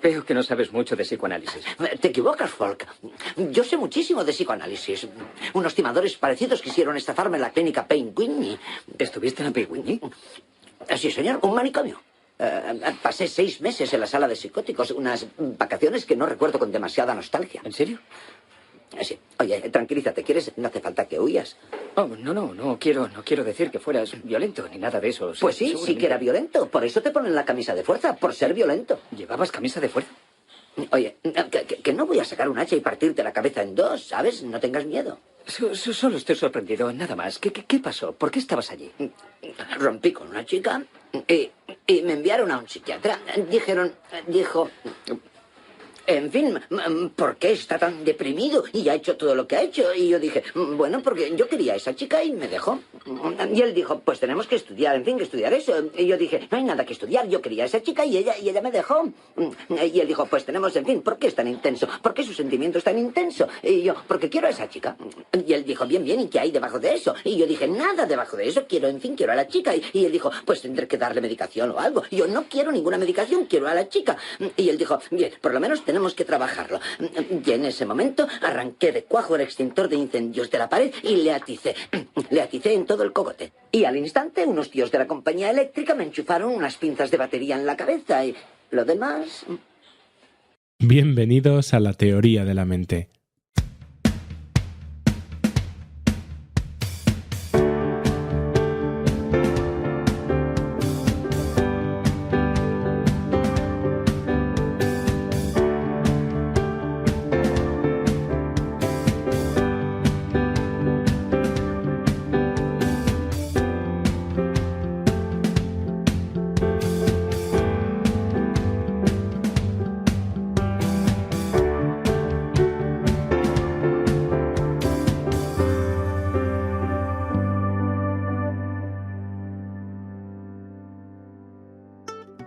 Veo que no sabes mucho de psicoanálisis. Te equivocas, Falk. Yo sé muchísimo de psicoanálisis. Unos timadores parecidos quisieron estafarme en la clínica Penguin. ¿Estuviste en la Penguin? Sí, señor, un manicomio. Pasé 6 meses en la sala de psicóticos, unas vacaciones que no recuerdo con demasiada nostalgia. ¿En serio? Sí. Oye, tranquilízate, ¿quieres? No hace falta que huyas. Oh, no quiero decir que fueras violento ni nada de eso. Pues sí que era violento. Por eso te ponen la camisa de fuerza, por ser violento. ¿Llevabas camisa de fuerza? Oye, que no voy a sacar un hacha y partirte la cabeza en dos, ¿sabes? No tengas miedo. Solo estoy sorprendido, nada más. ¿Qué pasó? ¿Por qué estabas allí? Rompí con una chica y me enviaron a un psiquiatra. Dijo... En fin, ¿por qué está tan deprimido y ha hecho todo lo que ha hecho? Y yo dije, bueno, porque yo quería a esa chica y me dejó. Y él dijo, pues tenemos que estudiar, en fin, que estudiar eso. Y yo dije, no hay nada que estudiar, yo quería a esa chica y ella me dejó. Y él dijo, pues tenemos, en fin, ¿por qué es tan intenso? ¿Por qué su sentimiento es tan intenso? Y yo, porque quiero a esa chica. Y él dijo, bien, ¿y qué hay debajo de eso? Y yo dije, nada debajo de eso, quiero a la chica. Y él dijo, pues tendré que darle medicación o algo. Y yo, no quiero ninguna medicación, quiero a la chica. Y él dijo, bien, por lo menos tenemos que trabajarlo. Y en ese momento arranqué de cuajo el extintor de incendios de la pared y le aticé en todo el cogote. Y al instante unos tíos de la compañía eléctrica me enchufaron unas pinzas de batería en la cabeza y lo demás... Bienvenidos a la teoría de la mente.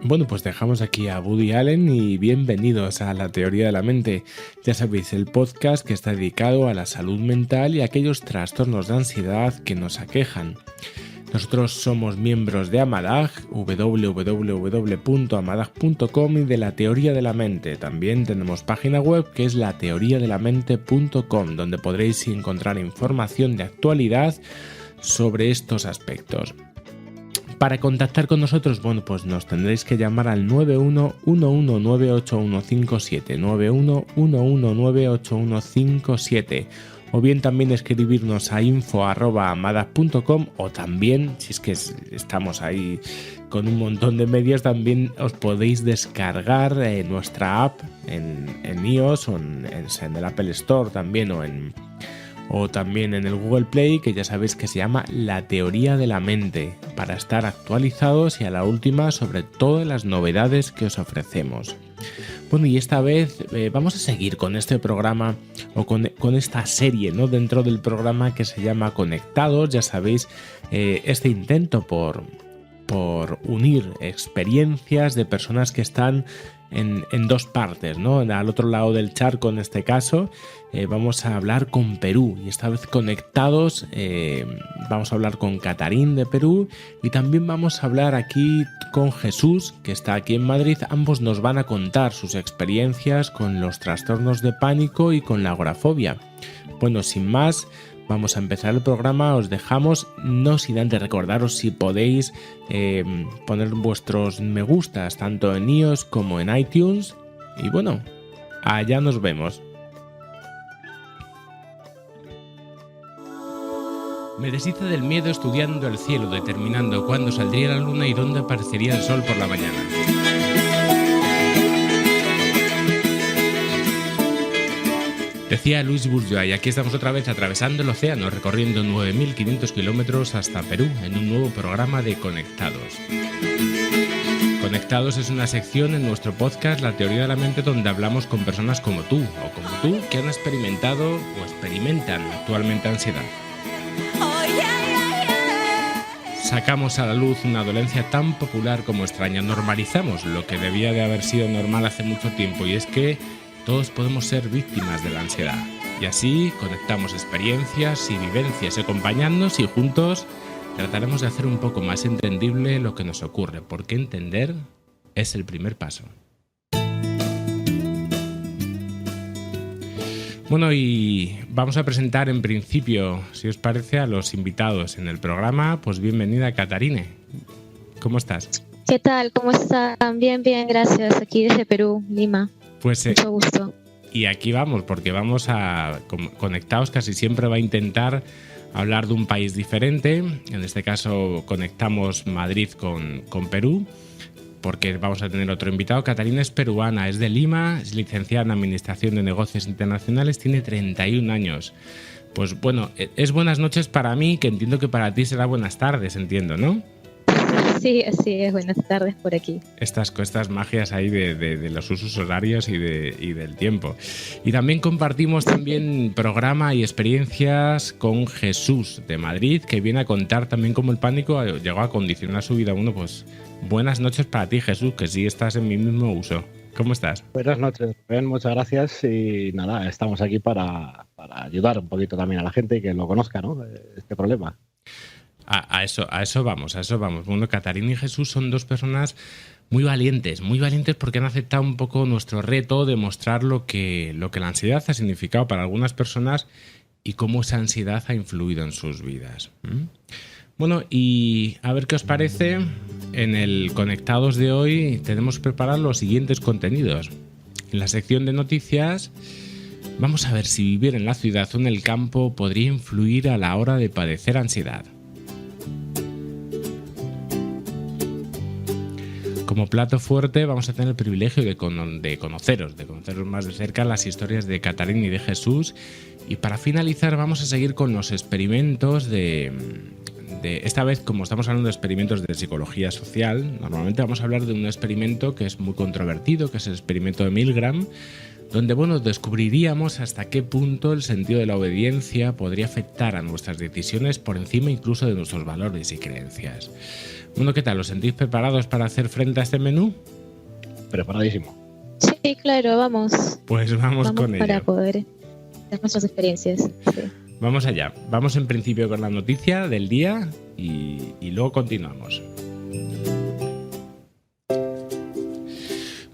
Bueno, pues dejamos aquí a Woody Allen y bienvenidos a La Teoría de la Mente. Ya sabéis, el podcast que está dedicado a la salud mental y a aquellos trastornos de ansiedad que nos aquejan. Nosotros somos miembros de Amadag, www.amadag.com, y de La Teoría de la Mente. También tenemos página web que es lateoriadelamente.com, donde podréis encontrar información de actualidad sobre estos aspectos. Para contactar con nosotros, bueno, pues nos tendréis que llamar al 911198157, 911198157, o bien también escribirnos a info@amadag.com, o también, si es que estamos ahí con un montón de medios, también os podéis descargar nuestra app en iOS o en el Apple Store también, o también en el Google Play, que ya sabéis que se llama La Teoría de la Mente, para estar actualizados y a la última sobre todas las novedades que os ofrecemos. Bueno, y esta vez vamos a seguir con este programa o con esta serie, ¿no?, dentro del programa que se llama Conectados. Ya sabéis, este intento por unir experiencias de personas que están en dos partes, ¿no? Al otro lado del charco, en este caso, vamos a hablar con Perú, y esta vez conectados vamos a hablar con Catarín de Perú, y también vamos a hablar aquí con Jesús, que está aquí en Madrid. Ambos nos van a contar sus experiencias con los trastornos de pánico y con la agorafobia. Bueno, sin más, vamos a empezar el programa. Os dejamos, no sin antes recordaros si podéis poner vuestros me gustas tanto en iOS como en iTunes. Y bueno, allá nos vemos. Me deshice del miedo estudiando el cielo, determinando cuándo saldría la luna y dónde aparecería el sol por la mañana. Decía Luis Bourgeois, y aquí estamos otra vez atravesando el océano, recorriendo 9.500 kilómetros hasta Perú, en un nuevo programa de Conectados. Conectados es una sección en nuestro podcast La Teoría de la Mente, donde hablamos con personas como tú que han experimentado o experimentan actualmente ansiedad. Sacamos a la luz una dolencia tan popular como extraña, normalizamos lo que debía de haber sido normal hace mucho tiempo, y es que todos podemos ser víctimas de la ansiedad. Y así conectamos experiencias y vivencias, acompañándonos, y juntos trataremos de hacer un poco más entendible lo que nos ocurre, porque entender es el primer paso. Bueno, y vamos a presentar en principio, si os parece, a los invitados en el programa. Pues bienvenida, Catarine. ¿Cómo estás? ¿Qué tal? ¿Cómo están? Bien, bien, gracias. Aquí desde Perú, Lima. Pues mucho gusto. Y aquí vamos, porque vamos a Conectados casi siempre va a intentar hablar de un país diferente. En este caso conectamos Madrid con Perú, porque vamos a tener otro invitado. Catarina es peruana, es de Lima, es licenciada en Administración de Negocios Internacionales, tiene 31 años. Pues bueno, es buenas noches para mí, que entiendo que para ti será buenas tardes, entiendo, ¿no? Sí, así es. Buenas tardes por aquí. Estas magias ahí de los usos horarios y del tiempo. Y también compartimos programa y experiencias con Jesús de Madrid, que viene a contar también cómo el pánico llegó a condicionar su vida. Bueno, pues buenas noches para ti, Jesús, que sí estás en mi mismo uso. ¿Cómo estás? Buenas noches, Rubén, muchas gracias. Y nada, estamos aquí para ayudar un poquito también a la gente y que lo conozca, ¿no? Este problema. A eso vamos. Bueno, Catarina y Jesús son dos personas muy valientes porque han aceptado un poco nuestro reto de mostrar lo que la ansiedad ha significado para algunas personas y cómo esa ansiedad ha influido en sus vidas. Bueno, y a ver qué os parece. En el Conectados de hoy tenemos preparados los siguientes contenidos. En la sección de noticias vamos a ver si vivir en la ciudad o en el campo podría influir a la hora de padecer ansiedad. Como plato fuerte vamos a tener el privilegio de conoceros más de cerca las historias de Catarina y de Jesús. Y para finalizar vamos a seguir con los experimentos de esta vez, como estamos hablando de experimentos de psicología social, normalmente vamos a hablar de un experimento que es muy controvertido, que es el experimento de Milgram, donde descubriríamos hasta qué punto el sentido de la obediencia podría afectar a nuestras decisiones por encima incluso de nuestros valores y creencias. Bueno, ¿qué tal? ¿Os sentís preparados para hacer frente a este menú? Preparadísimo. Sí, claro, vamos. Pues vamos con ello. Para poder dar nuestras experiencias. Sí. Vamos allá. Vamos en principio con la noticia del día y luego continuamos.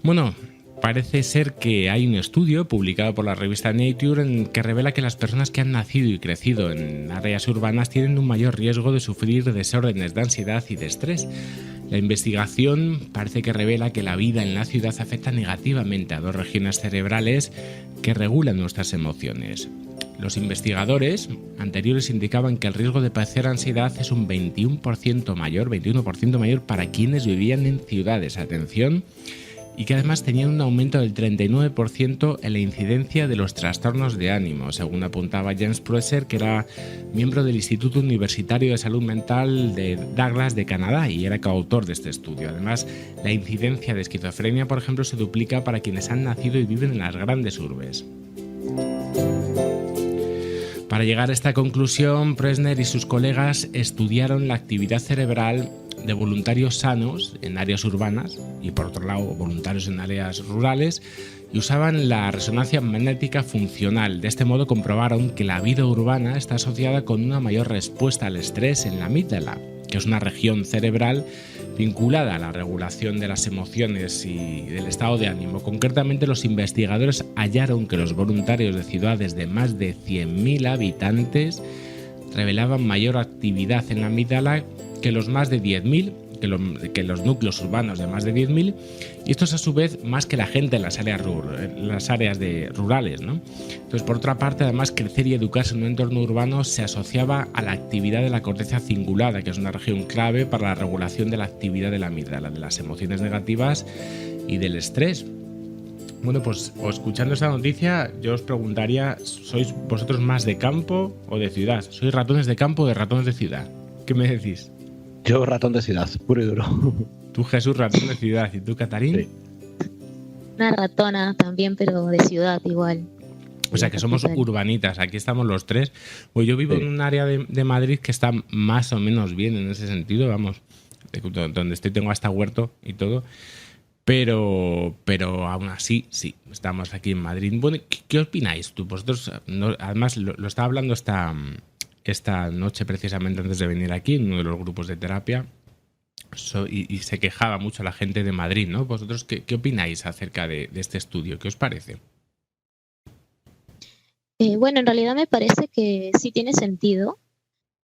Bueno, parece ser que hay un estudio publicado por la revista Nature que revela que las personas que han nacido y crecido en áreas urbanas tienen un mayor riesgo de sufrir desórdenes de ansiedad y de estrés. La investigación parece que revela que la vida en la ciudad afecta negativamente a dos regiones cerebrales que regulan nuestras emociones. Los investigadores anteriores indicaban que el riesgo de padecer ansiedad es un 21% mayor para quienes vivían en ciudades. Atención. Y que además tenían un aumento del 39% en la incidencia de los trastornos de ánimo, según apuntaba James Proeser, que era miembro del Instituto Universitario de Salud Mental de Douglas de Canadá y era coautor de este estudio. Además, la incidencia de esquizofrenia, por ejemplo, se duplica para quienes han nacido y viven en las grandes urbes. Para llegar a esta conclusión, Presner y sus colegas estudiaron la actividad cerebral de voluntarios sanos en áreas urbanas y, por otro lado, voluntarios en áreas rurales y usaban la resonancia magnética funcional. De este modo comprobaron que la vida urbana está asociada con una mayor respuesta al estrés en la amígdala, que es una región cerebral vinculada a la regulación de las emociones y del estado de ánimo. Concretamente, los investigadores hallaron que los voluntarios de ciudades de más de 100.000 habitantes revelaban mayor actividad en la amígdala que los más de 10.000, que los núcleos urbanos de más de 10.000, y esto es a su vez más que la gente en las áreas rurales, ¿no? Entonces, por otra parte, además, crecer y educarse en un entorno urbano se asociaba a la actividad de la corteza cingulada, que es una región clave para la regulación de la actividad de la amígdala, de las emociones negativas y del estrés. Bueno, pues escuchando esta noticia, yo os preguntaría, ¿sois vosotros más de campo o de ciudad? ¿Sois ratones de campo o de ratones de ciudad? ¿Qué me decís? Yo ratón de ciudad, puro y duro. Tú, Jesús, ratón de ciudad. ¿Y tú, Catarín? Sí. Una ratona también, pero de ciudad igual. O sea, que somos urbanitas. Aquí estamos los tres. Pues yo vivo en un área de Madrid que está más o menos bien en ese sentido, vamos. Donde estoy tengo hasta huerto y todo. Pero aún así, sí, estamos aquí en Madrid. Bueno, ¿qué opináis tú? Vosotros, además, lo estaba hablando esta noche precisamente antes de venir aquí en uno de los grupos de terapia y se quejaba mucho la gente de Madrid, ¿no? ¿Vosotros qué opináis acerca de este estudio? ¿Qué os parece? Bueno, en realidad me parece que sí tiene sentido,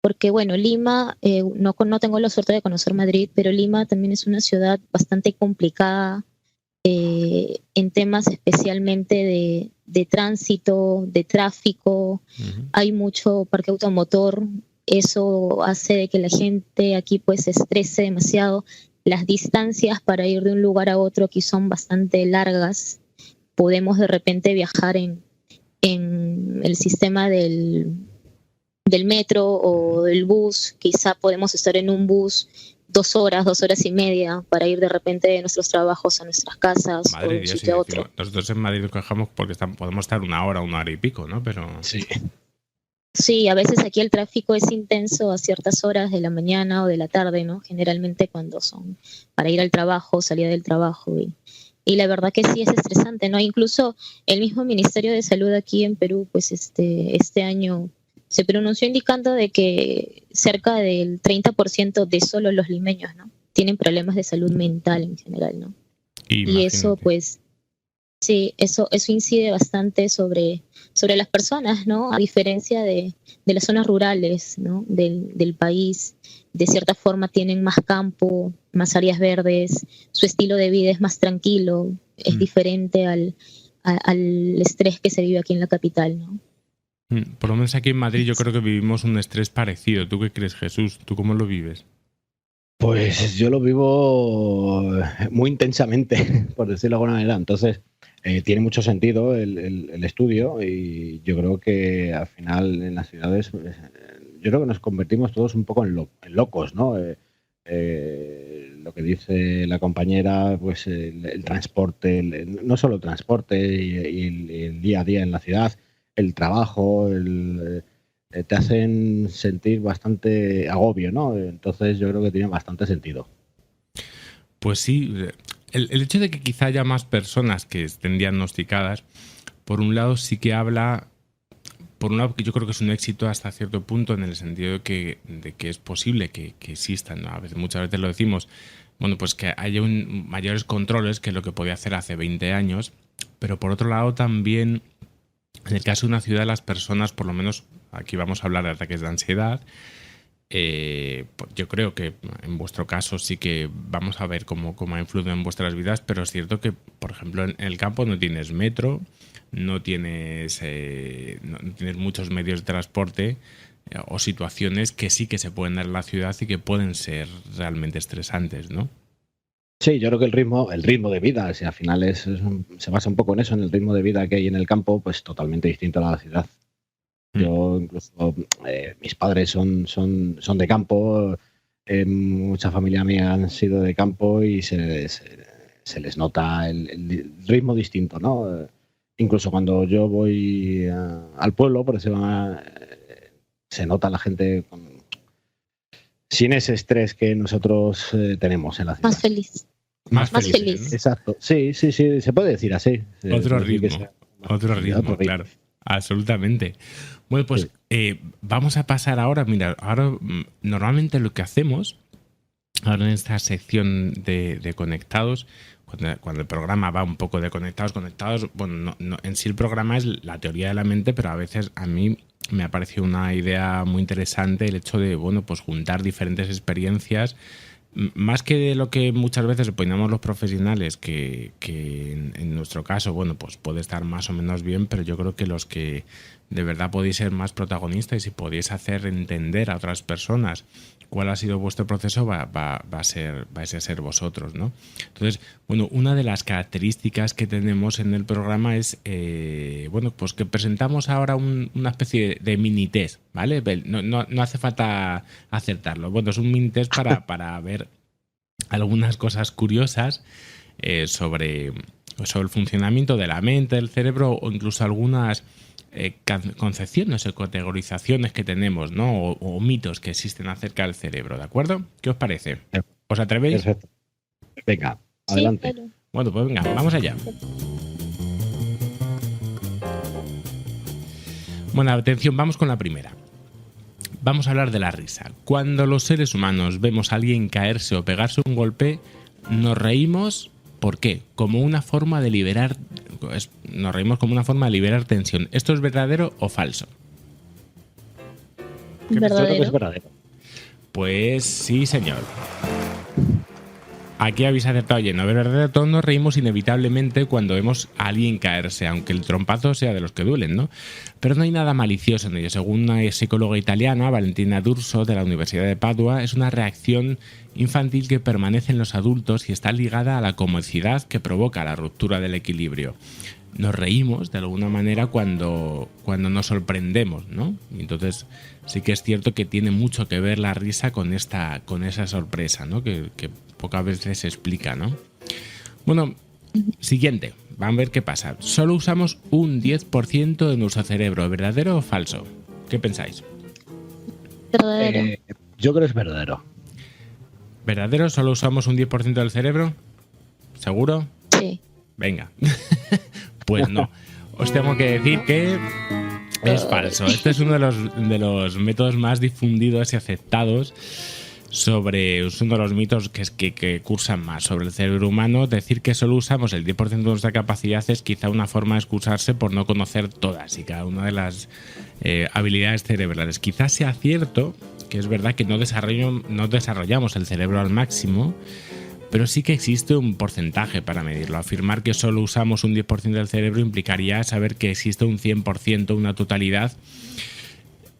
porque bueno, Lima, no tengo la suerte de conocer Madrid, pero Lima también es una ciudad bastante complicada en temas especialmente de tránsito, de tráfico. Hay mucho parque automotor, eso hace de que la gente aquí pues se estrese demasiado. Las distancias para ir de un lugar a otro aquí son bastante largas. Podemos de repente viajar en el sistema del metro o del bus. Quizá podemos estar en un bus 2 horas, 2 horas y media para ir de repente de nuestros trabajos a nuestras casas. Madre o de un Dios, sitio a otro. Nosotros en Madrid nos quejamos porque podemos estar 1 hora, 1 hora y pico, ¿no? Pero Sí, a veces aquí el tráfico es intenso a ciertas horas de la mañana o de la tarde, ¿no? Generalmente cuando son para ir al trabajo, salida del trabajo. Y la verdad que sí es estresante, ¿no? Incluso el mismo Ministerio de Salud aquí en Perú, pues este año se pronunció indicando de que cerca del 30% de solo los limeños, ¿no? Tienen problemas de salud mental en general, ¿no? Y eso, pues, sí, eso incide bastante sobre las personas, ¿no? A diferencia de las zonas rurales, ¿no? Del país, de cierta forma tienen más campo, más áreas verdes, su estilo de vida es más tranquilo, es diferente al estrés que se vive aquí en la capital, ¿no? Por lo menos aquí en Madrid yo creo que vivimos un estrés parecido. ¿Tú qué crees, Jesús? ¿Tú cómo lo vives? Pues yo lo vivo muy intensamente, por decirlo de alguna manera. Entonces, tiene mucho sentido el estudio y yo creo que al final en las ciudades, yo creo que nos convertimos todos un poco en locos, ¿no? Lo que dice la compañera, pues el transporte, no solo el transporte y el día a día en la ciudad, el trabajo, te hacen sentir bastante agobio, ¿no? Entonces yo creo que tiene bastante sentido. Pues sí, el hecho de que quizá haya más personas que estén diagnosticadas, por un lado sí que habla, por un lado yo creo que es un éxito hasta cierto punto en el sentido de que es posible que existan, ¿no? Muchas veces lo decimos, bueno, pues que haya mayores controles que lo que podía hacer hace 20 años, pero por otro lado también, en el caso de una ciudad, las personas, por lo menos aquí vamos a hablar de ataques de ansiedad, yo creo que en vuestro caso sí que vamos a ver cómo ha influido en vuestras vidas, pero es cierto que, por ejemplo, en el campo no tienes metro, no tienes muchos medios de transporte o situaciones que sí que se pueden dar en la ciudad y que pueden ser realmente estresantes, ¿no? Sí, yo creo que el ritmo de vida, si al final se basa un poco en eso, en el ritmo de vida que hay en el campo, pues totalmente distinto a la ciudad. Yo incluso, mis padres son de campo, mucha familia mía han sido de campo y se les nota el ritmo distinto, ¿no? Incluso cuando yo voy al pueblo, por eso se nota la gente sin ese estrés que nosotros tenemos en la ciudad. Más feliz. Más feliz. ¿No? Exacto. Sí, se puede decir así. Otro ritmo, claro. Absolutamente. Bueno, pues vamos a pasar ahora. Mira, ahora normalmente lo que hacemos, ahora en esta sección de conectados, cuando el programa va un poco de conectados, bueno, no, en sí el programa es la teoría de la mente, pero a veces a mí me ha parecido una idea muy interesante el hecho de, bueno, pues juntar diferentes experiencias, más que de lo que muchas veces opinamos los profesionales, que en nuestro caso, bueno, pues puede estar más o menos bien, pero yo creo que los que de verdad podéis ser más protagonistas y podéis hacer entender a otras personas cuál ha sido vuestro proceso vais a ser vosotros, ¿no? Entonces, bueno, una de las características que tenemos en el programa es, bueno, pues que presentamos ahora una especie de mini test, ¿vale? No hace falta acertarlo. Bueno, es un mini test para ver algunas cosas curiosas sobre el funcionamiento de la mente, del cerebro, o incluso algunas concepciones o categorizaciones que tenemos, ¿no? O mitos que existen acerca del cerebro, ¿de acuerdo? ¿Qué os parece? ¿Os atrevéis? Perfecto. Venga, adelante. Sí, claro. Bueno, pues venga, vamos allá. Bueno, atención, vamos con la primera. Vamos a hablar de la risa. Cuando los seres humanos vemos a alguien caerse o pegarse un golpe, nos reímos, ¿por qué? Como una forma de liberar nos reímos como una forma de liberar tensión. ¿Esto es verdadero o falso? Yo creo que ¿Verdadero? es verdadero. Pues sí, señor. Aquí habéis acertado lleno. De verdad, todos nos reímos inevitablemente cuando vemos a alguien caerse, aunque el trompazo sea de los que duelen, ¿no? Pero no hay nada malicioso en ello. Según una psicóloga italiana, Valentina D'Urso, de la Universidad de Padua, es una reacción infantil que permanece en los adultos y está ligada a la comodidad que provoca la ruptura del equilibrio. Nos reímos de alguna manera cuando nos sorprendemos, ¿no? Y entonces sí que es cierto que tiene mucho que ver la risa con esa sorpresa, ¿no? Que pocas veces se explica, ¿no? Bueno, siguiente. Vamos a ver qué pasa. Solo usamos un 10% de nuestro cerebro. ¿Verdadero o falso? ¿Qué pensáis? Verdadero. Yo creo que es verdadero. ¿Verdadero? ¿Solo usamos un 10% del cerebro? ¿Seguro? Sí. Venga. Pues no. Os tengo que decir que es falso. Este es uno de los métodos más difundidos y aceptados es uno de los mitos que cursan más sobre el cerebro humano. Decir que solo usamos el 10% de nuestra capacidad es quizá una forma de excusarse por no conocer todas y cada una de las habilidades cerebrales. Quizás sea cierto que es verdad que no desarrollamos el cerebro al máximo, pero sí que existe un porcentaje para medirlo. Afirmar que solo usamos un 10% del cerebro implicaría saber que existe un 100%, una totalidad.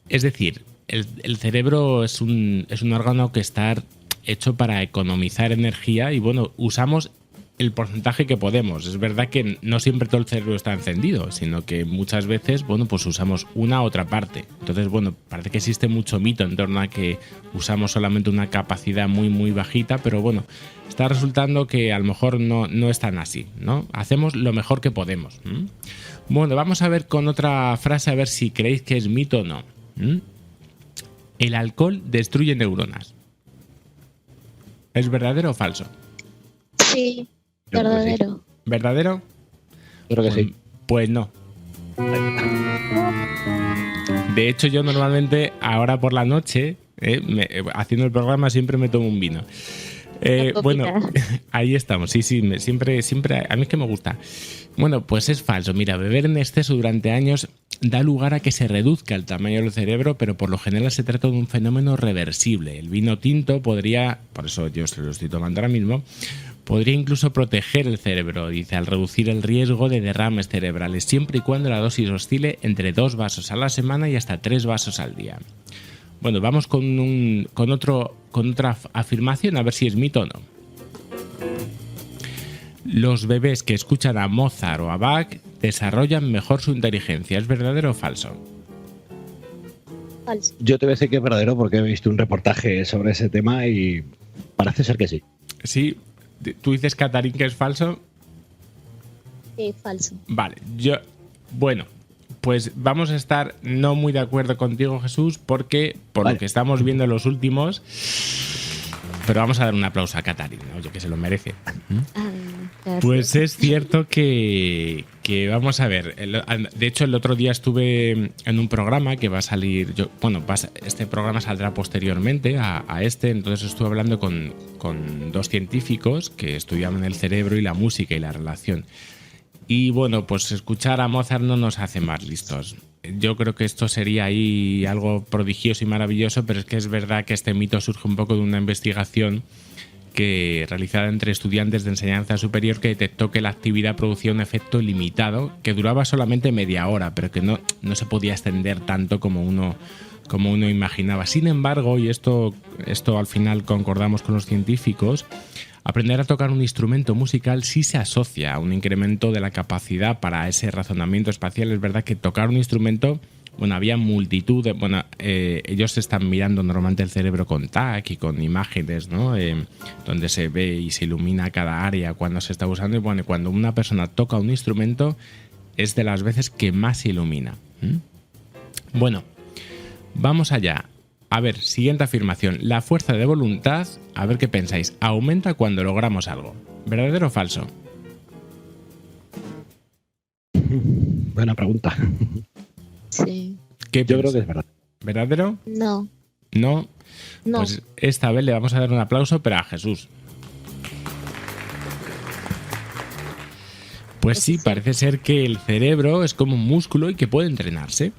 Es decir, el cerebro es un órgano que está hecho para economizar energía y bueno, usamos el porcentaje que podemos. Es verdad que no siempre todo el cerebro está encendido, sino que muchas veces, bueno, pues usamos una u otra parte. Entonces, bueno, parece que existe mucho mito en torno a que usamos solamente una capacidad muy, muy bajita, pero bueno, está resultando que a lo mejor no es tan así, ¿no? Hacemos lo mejor que podemos. Bueno, vamos a ver con otra frase a ver si creéis que es mito o no. El alcohol destruye neuronas. ¿Es verdadero o falso? Sí. Yo creo que sí. Verdadero. ¿Verdadero? Yo creo que sí. Pues no. De hecho, yo normalmente ahora por la noche, haciendo el programa, siempre me tomo un vino. Bueno, ahí estamos. Sí, siempre, a mí es que me gusta. Bueno, pues es falso. Mira, beber en exceso durante años da lugar a que se reduzca el tamaño del cerebro, pero por lo general se trata de un fenómeno reversible. El vino tinto podría, por eso yo se lo estoy tomando ahora mismo, podría incluso proteger el cerebro, dice, al reducir el riesgo de derrames cerebrales, siempre y cuando la dosis oscile entre 2 vasos a la semana y hasta 3 vasos al día. Bueno, vamos con otra afirmación, a ver si es mito o no. Los bebés que escuchan a Mozart o a Bach desarrollan mejor su inteligencia. ¿Es verdadero o falso? Falso. Yo te voy a decir que es verdadero porque he visto un reportaje sobre ese tema y parece ser que sí. Sí. ¿Tú dices, Catarín, que es falso? Sí, falso. Vale, bueno, pues vamos a estar no muy de acuerdo contigo, Jesús, porque por lo que estamos viendo en los últimos, pero vamos a dar un aplauso a Catarín, oye, que se lo merece. Gracias. Pues es cierto que vamos a ver, de hecho el otro día estuve en un programa que va a salir, este programa saldrá posteriormente a este, entonces estuve hablando con 2 científicos que estudiaban el cerebro y la música y la relación. Y bueno, pues escuchar a Mozart no nos hace más listos. Yo creo que esto sería ahí algo prodigioso y maravilloso, pero es que es verdad que este mito surge un poco de una investigación realizada entre estudiantes de enseñanza superior que detectó que la actividad producía un efecto limitado que duraba solamente media hora, pero que no se podía extender tanto como uno imaginaba. Sin embargo, y esto al final concordamos con los científicos, aprender a tocar un instrumento musical sí se asocia a un incremento de la capacidad para ese razonamiento espacial. Es verdad que tocar un instrumento, había multitud de... ellos están mirando normalmente el cerebro con TAC y con imágenes, ¿no? Donde se ve y se ilumina cada área cuando se está usando. Y cuando una persona toca un instrumento es de las veces que más se ilumina. Bueno, vamos allá. A ver, siguiente afirmación. La fuerza de voluntad, a ver qué pensáis, aumenta cuando logramos algo. ¿Verdadero o falso? Buena pregunta. Sí. Yo creo que es verdad. ¿Verdadero? No. No. No. Pues esta vez le vamos a dar un aplauso, pero a Jesús. Pues sí, Sí. parece ser que el cerebro es como un músculo y que puede entrenarse.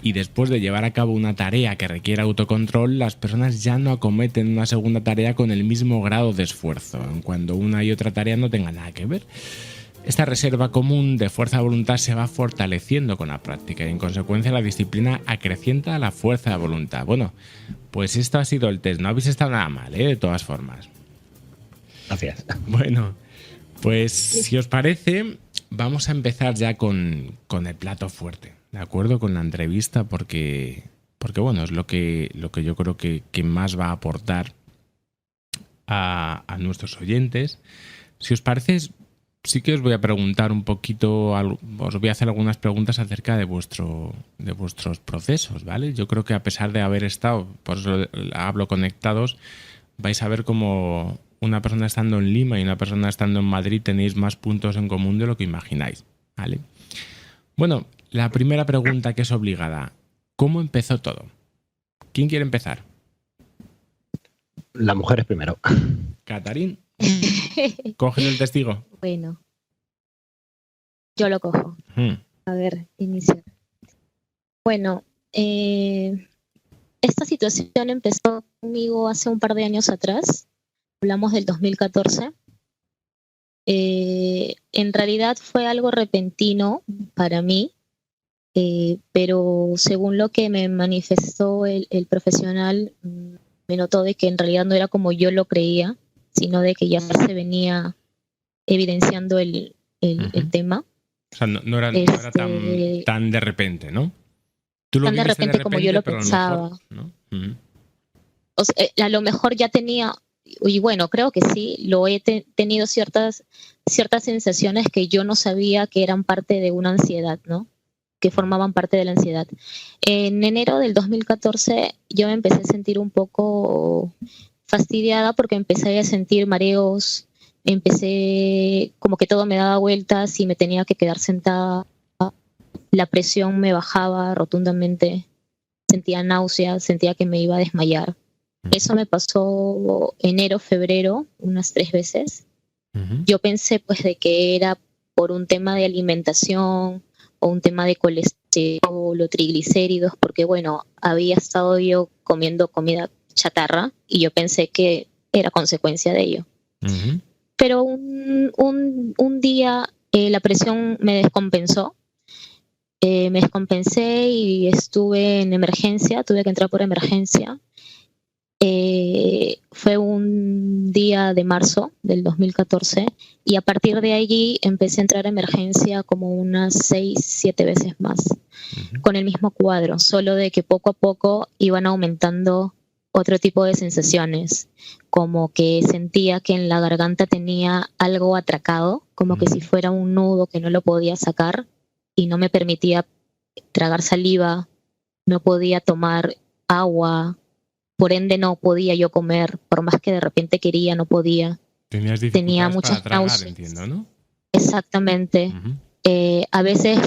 Y después de llevar a cabo una tarea que requiere autocontrol, las personas ya no acometen una segunda tarea con el mismo grado de esfuerzo, aun cuando una y otra tarea no tengan nada que ver. Esta reserva común de fuerza de voluntad se va fortaleciendo con la práctica y en consecuencia la disciplina acrecienta la fuerza de voluntad. Bueno, pues esto ha sido el test. No habéis estado nada mal, de todas formas. Gracias. Bueno, pues si os parece, vamos a empezar ya con el plato fuerte, ¿de acuerdo? Con la entrevista, porque bueno, es lo que yo creo que más va a aportar a nuestros oyentes. Si os parece, sí que os voy a preguntar un poquito, os voy a hacer algunas preguntas acerca de vuestros procesos, ¿vale? Yo creo que a pesar de haber estado, por eso hablo conectados, vais a ver como una persona estando en Lima y una persona estando en Madrid tenéis más puntos en común de lo que imagináis, ¿vale? Bueno, la primera pregunta que es obligada, ¿cómo empezó todo? ¿Quién quiere empezar? Las mujeres primero. Catarín, ¿coges el testigo? Bueno, yo lo cojo. A ver, iniciar. Bueno, esta situación empezó conmigo hace un par de años atrás. Hablamos del 2014. En realidad fue algo repentino para mí, pero según lo que me manifestó el profesional, me notó de que en realidad no era como yo lo creía, sino de que ya se venía evidenciando el tema. O sea, no era tan de repente, ¿no? Tú lo tan de repente como yo lo pero pensaba. a lo mejor, ¿no? O sea, a lo mejor ya tenía, y bueno, creo que sí, lo he tenido ciertas sensaciones que yo no sabía que eran parte de una ansiedad, ¿no? Que formaban parte de la ansiedad. En enero del 2014 yo me empecé a sentir un poco fastidiada porque empecé a sentir mareos, empecé como que todo me daba vueltas y me tenía que quedar sentada. La presión me bajaba rotundamente, sentía náuseas, sentía que me iba a desmayar. Eso me pasó enero, febrero, unas 3 veces. Yo pensé pues de que era por un tema de alimentación o un tema de colesterol o triglicéridos, porque bueno, había estado yo comiendo comida chatarra y yo pensé que era consecuencia de ello. Pero un día la presión me descompensó. Me descompensé y estuve en emergencia, tuve que entrar por emergencia. Fue un día de marzo del 2014 y a partir de allí empecé a entrar a emergencia como unas 6, 7 veces más, con el mismo cuadro, solo de que poco a poco iban aumentando otro tipo de sensaciones, como que sentía que en la garganta tenía algo atracado, como que si fuera un nudo que no lo podía sacar y no me permitía tragar saliva, no podía tomar agua, por ende no podía yo comer, por más que de repente quería, no podía. Tenía muchas para tragar, náuseas. entiendo, ¿no? Exactamente. A veces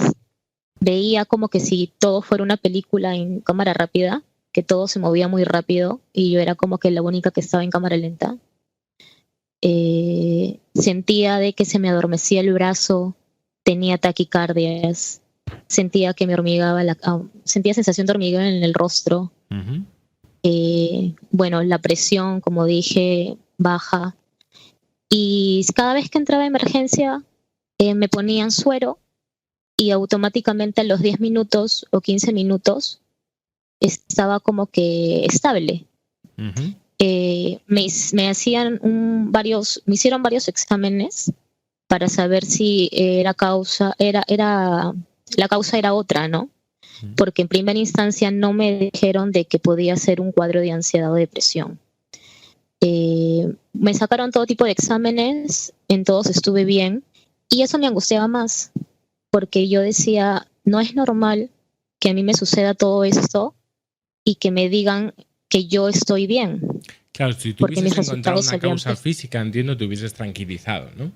veía como que si todo fuera una película en cámara rápida, que todo se movía muy rápido y yo era como que la única que estaba en cámara lenta. Sentía de que se me adormecía el brazo, tenía taquicardias, sentía que me hormigaba, sentía sensación de hormigueo en el rostro. Bueno, la presión, como dije, baja. Y cada vez que entraba a emergencia, me ponían suero y automáticamente a los 10 minutos o 15 minutos estaba como que estable. Me hicieron varios exámenes para saber si la causa era otra, ¿no? Porque en primera instancia no me dijeron de que podía ser un cuadro de ansiedad o depresión. Me sacaron todo tipo de exámenes, en todos estuve bien, y eso me angustiaba más, porque yo decía, no es normal que a mí me suceda todo esto y que me digan que yo estoy bien. Claro, si tú hubieses encontrado una causa física, entiendo, te hubieses tranquilizado, ¿no?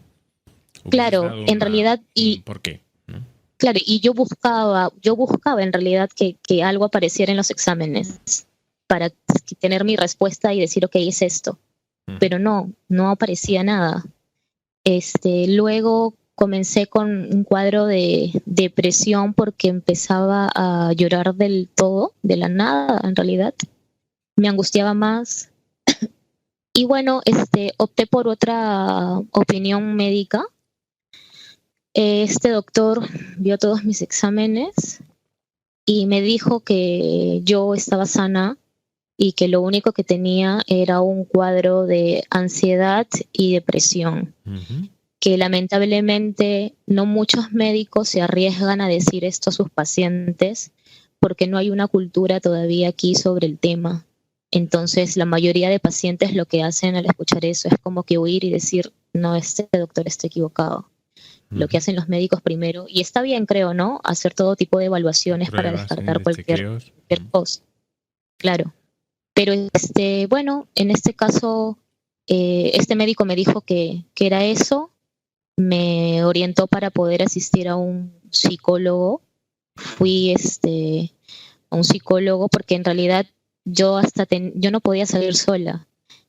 Claro, en realidad... ¿Por qué? ¿No? Claro, y yo buscaba en realidad que algo apareciera en los exámenes para tener mi respuesta y decir, ok, es esto. Pero no aparecía nada. Luego, comencé con un cuadro de depresión porque empezaba a llorar del todo, de la nada en realidad. Me angustiaba más. Y bueno, opté por otra opinión médica. Este doctor vio todos mis exámenes y me dijo que yo estaba sana y que lo único que tenía era un cuadro de ansiedad y depresión. Ujú. Que lamentablemente no muchos médicos se arriesgan a decir esto a sus pacientes porque no hay una cultura todavía aquí sobre el tema. Entonces, la mayoría de pacientes lo que hacen al escuchar eso es como que huir y decir, no, este doctor está equivocado. Lo que hacen los médicos primero, y está bien, creo, ¿no? Hacer todo tipo de evaluaciones para Pruebas, descartar de cualquier chequeos. cosa. Claro. Pero, bueno, en este caso, este médico me dijo que era eso, me orientó para poder asistir a un psicólogo. Fui a un psicólogo porque en realidad yo yo no podía salir sola.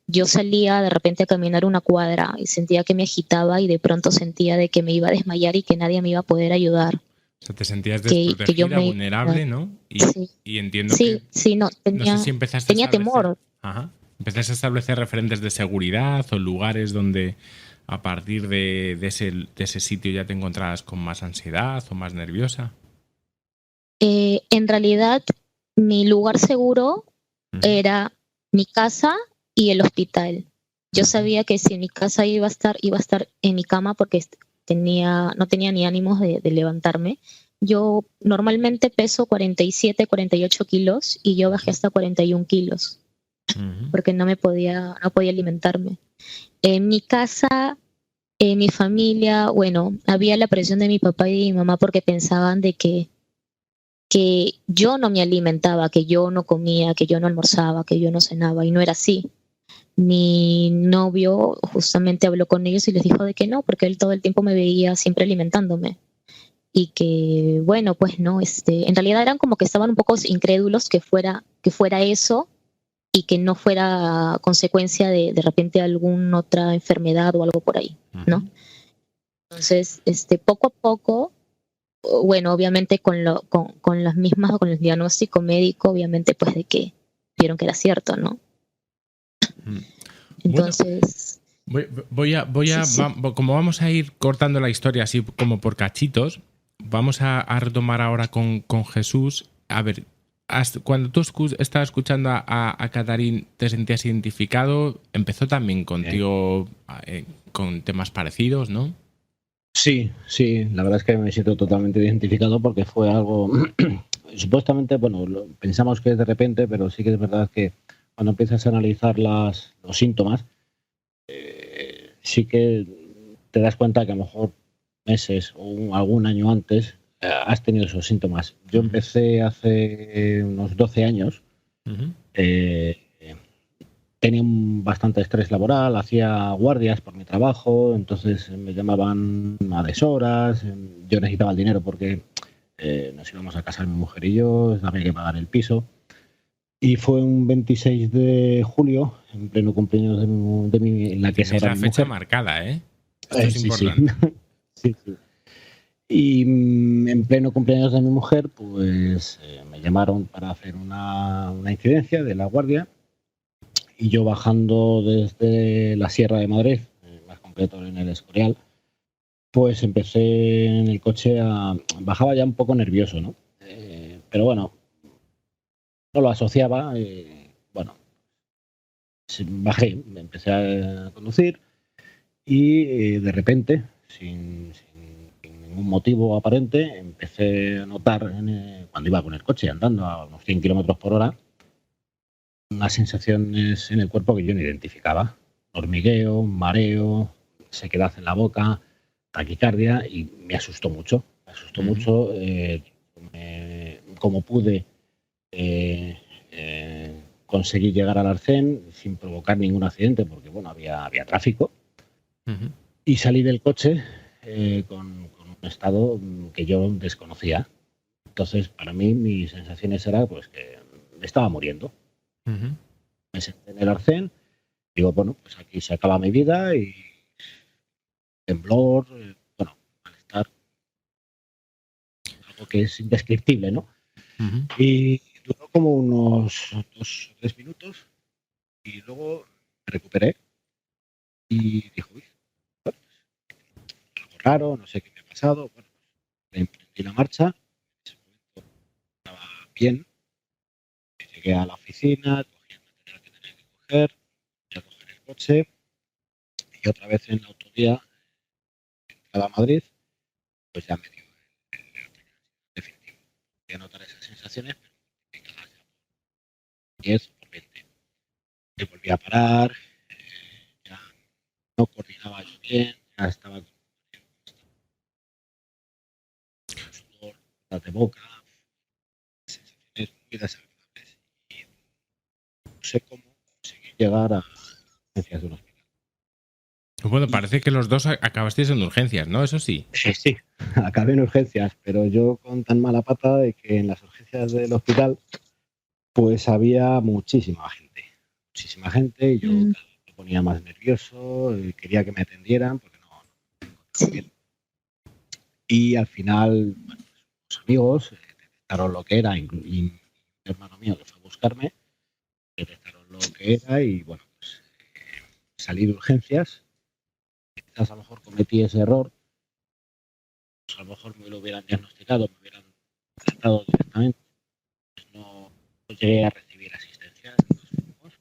Yo salía de repente a caminar una cuadra y sentía que me agitaba y de pronto sentía de que me iba a desmayar y que nadie me iba a poder ayudar. O sea, te sentías Que yo desprotegida, me vulnerable, ¿no? Sí, Y entiendo que, sí, no, no sé si empezaste a tenía establecer, temor. ajá, empezaste a establecer referentes de seguridad o lugares donde a partir de ese sitio ya te encontrabas con más ansiedad o más nerviosa. En realidad, mi lugar seguro era mi casa y el hospital. Yo sabía que si en mi casa iba a estar en mi cama porque no tenía ni ánimos de levantarme. Yo normalmente peso 47, 48 kilos y yo bajé hasta 41 kilos porque no podía alimentarme. En mi casa, en mi familia, bueno, había la presión de mi papá y de mi mamá porque pensaban de que yo no me alimentaba, que yo no comía, que yo no almorzaba, que yo no cenaba, y no era así. Mi novio justamente habló con ellos y les dijo de que no, porque él todo el tiempo me veía siempre alimentándome. Y que, bueno, pues no, en realidad eran como que estaban un poco incrédulos que fuera eso y que no fuera consecuencia de repente alguna otra enfermedad o algo por ahí, ¿no? Entonces, poco a poco, bueno, obviamente con las mismas, con el diagnóstico médico, obviamente pues de que vieron que era cierto, ¿no? Entonces... Como vamos a ir cortando la historia así como por cachitos, vamos a retomar ahora con Jesús. A ver, cuando tú estabas escuchando a Catarín, ¿te sentías identificado? Empezó también contigo con temas parecidos, ¿no? Sí, la verdad es que me siento totalmente identificado porque fue algo, supuestamente, bueno, pensamos que es de repente, pero sí que es verdad que cuando empiezas a analizar los síntomas, sí que te das cuenta que a lo mejor meses o algún año antes has tenido esos síntomas. Yo empecé hace unos 12 años, tenía bastante estrés laboral, hacía guardias por mi trabajo, entonces me llamaban a deshoras, yo necesitaba el dinero porque nos íbamos a casar mi mujer y yo, había que pagar el piso. Y fue un 26 de julio, en pleno cumpleaños de mi en la que es ahora la mi fecha mujer. marcada, ¿eh? Esto es importante. Sí. Y en pleno cumpleaños de mi mujer, pues me llamaron para hacer una incidencia de la guardia. Y yo bajando desde la Sierra de Madrid, más concreto en el Escorial, pues empecé en el coche bajaba ya un poco nervioso, ¿no? Pero bueno, no lo asociaba. Bueno, bajé, empecé a conducir y de repente, sin ningún motivo aparente, empecé a notar cuando iba con el coche andando a unos 100 kilómetros por hora unas sensaciones en el cuerpo que yo no identificaba. Hormigueo, mareo, sequedad en la boca, taquicardia, y me asustó mucho. Como pude, conseguí llegar al Arcén sin provocar ningún accidente, porque bueno, había tráfico. Y salí del coche con un estado que yo desconocía. Entonces, para mí, mis sensaciones eran pues que me estaba muriendo. Me senté en el Arcén, digo, bueno, pues aquí se acaba mi vida, y temblor, bueno, algo que es indescriptible, ¿no? Ujú. Y duró como unos 2 o 3 minutos y luego me recuperé y dijo, uy, bueno, algo raro, no sé qué me ha pasado. Bueno, pues emprendí la marcha, en ese momento estaba bien, llegué a la oficina, cogí el material que tenía que coger, fui a coger el coche y otra vez en la autovía, entrada a Madrid, pues ya me dio el definitivo. Voy a notar esas sensaciones, pero multiplicadas ya por 10 o por 20. Me volví a parar, ya no coordinaba yo bien, ya estaba con sudor, de boca, sensaciones muy desagradables y no sé cómo conseguí llegar a urgencias de un hospital. Bueno, parece que los dos acabasteis en urgencias, ¿no? Eso sí. Sí, acabé en urgencias, pero yo con tan mala pata de que en las urgencias del hospital pues había muchísima gente y yo Mm, cada vez me ponía más nervioso, quería que me atendieran porque no me encontraba bien. sí. Y al final, bueno, pues, los amigos detectaron lo que era y un hermano mío que fue a buscarme, detectaron lo que era y bueno, pues salí de urgencias. Quizás a lo mejor cometí ese error, pues a lo mejor me lo hubieran diagnosticado, me hubieran tratado directamente, pues no llegué a recibir asistencia de todos modos.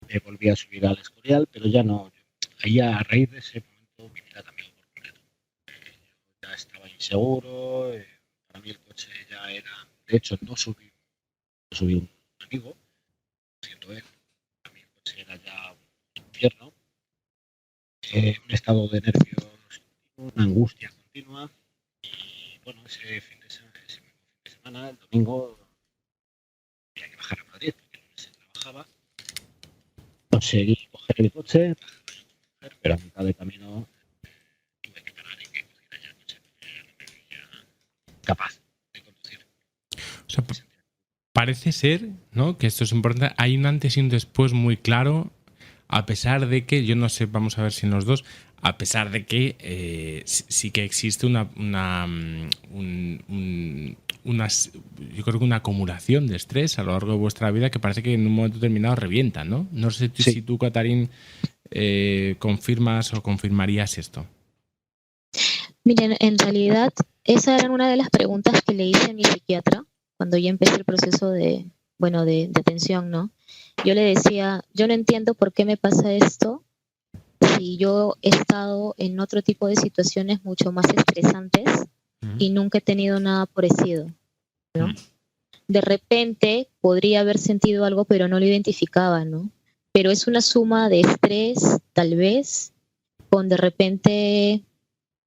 Me volví a subir al Escorial, pero ya no. Ahí a raíz de ese momento mi vida cambió por completo. Yo ya estaba inseguro, para mí el coche ya era. De hecho, no subí un amigo, siendo él. Para mí el coche era ya un infierno, un estado de nervios, una angustia continua. Y bueno, ese mismo fin de semana, el domingo, había que bajar a Madrid porque no se trabajaba. Conseguí coger el coche, pero a mitad de camino tuve que parar y que cogiera ya el coche porque ya no me veía capaz de conducir. O sea, parece ser, ¿no? Que esto es importante. Hay un antes y un después muy claro, a pesar de que, yo no sé, vamos a ver si en los dos, a pesar de que sí que existe yo creo que una acumulación de estrés a lo largo de vuestra vida que parece que en un momento determinado revienta, ¿no? No sé si Sí. tú, Catarín, confirmas o confirmarías esto. Miren, en realidad, esa era una de las preguntas que le hice a mi psiquiatra cuando ya empecé el proceso de, bueno, de atención, ¿no? Yo le decía, yo no entiendo por qué me pasa esto si yo he estado en otro tipo de situaciones mucho más estresantes y nunca he tenido nada parecido, ¿no? De repente podría haber sentido algo, pero no lo identificaba, ¿no? Pero es una suma de estrés, tal vez, con de repente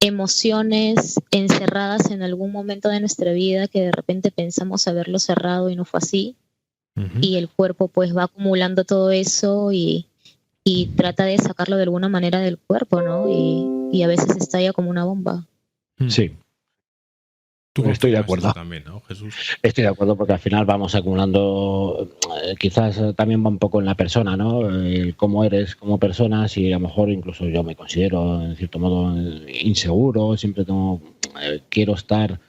emociones encerradas en algún momento de nuestra vida que de repente pensamos haberlo cerrado y no fue así. Y el cuerpo pues va acumulando todo eso y trata de sacarlo de alguna manera del cuerpo, ¿no? Y a veces estalla como una bomba. Sí, Tú estoy de confirmas acuerdo. eso también, ¿no, Jesús? Estoy de acuerdo porque al final vamos acumulando, quizás también va un poco en la persona, ¿no? Cómo eres como persona, si a lo mejor incluso yo me considero en cierto modo inseguro, siempre quiero estar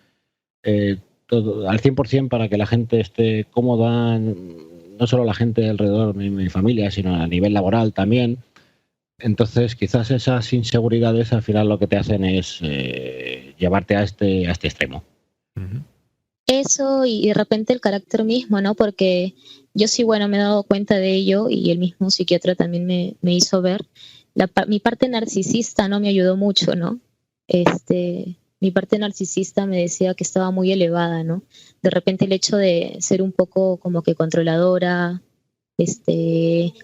todo, al 100% para que la gente esté cómoda, no solo la gente alrededor de mi familia, sino a nivel laboral también. Entonces, quizás esas inseguridades al final lo que te hacen es llevarte a este extremo. Eso y de repente el carácter mismo, ¿no? Porque yo sí, bueno, me he dado cuenta de ello y el mismo psiquiatra también me hizo ver. Mi parte narcisista, ¿no? Me ayudó mucho, ¿no? Mi parte narcisista me decía que estaba muy elevada, ¿no? De repente el hecho de ser un poco como que controladora,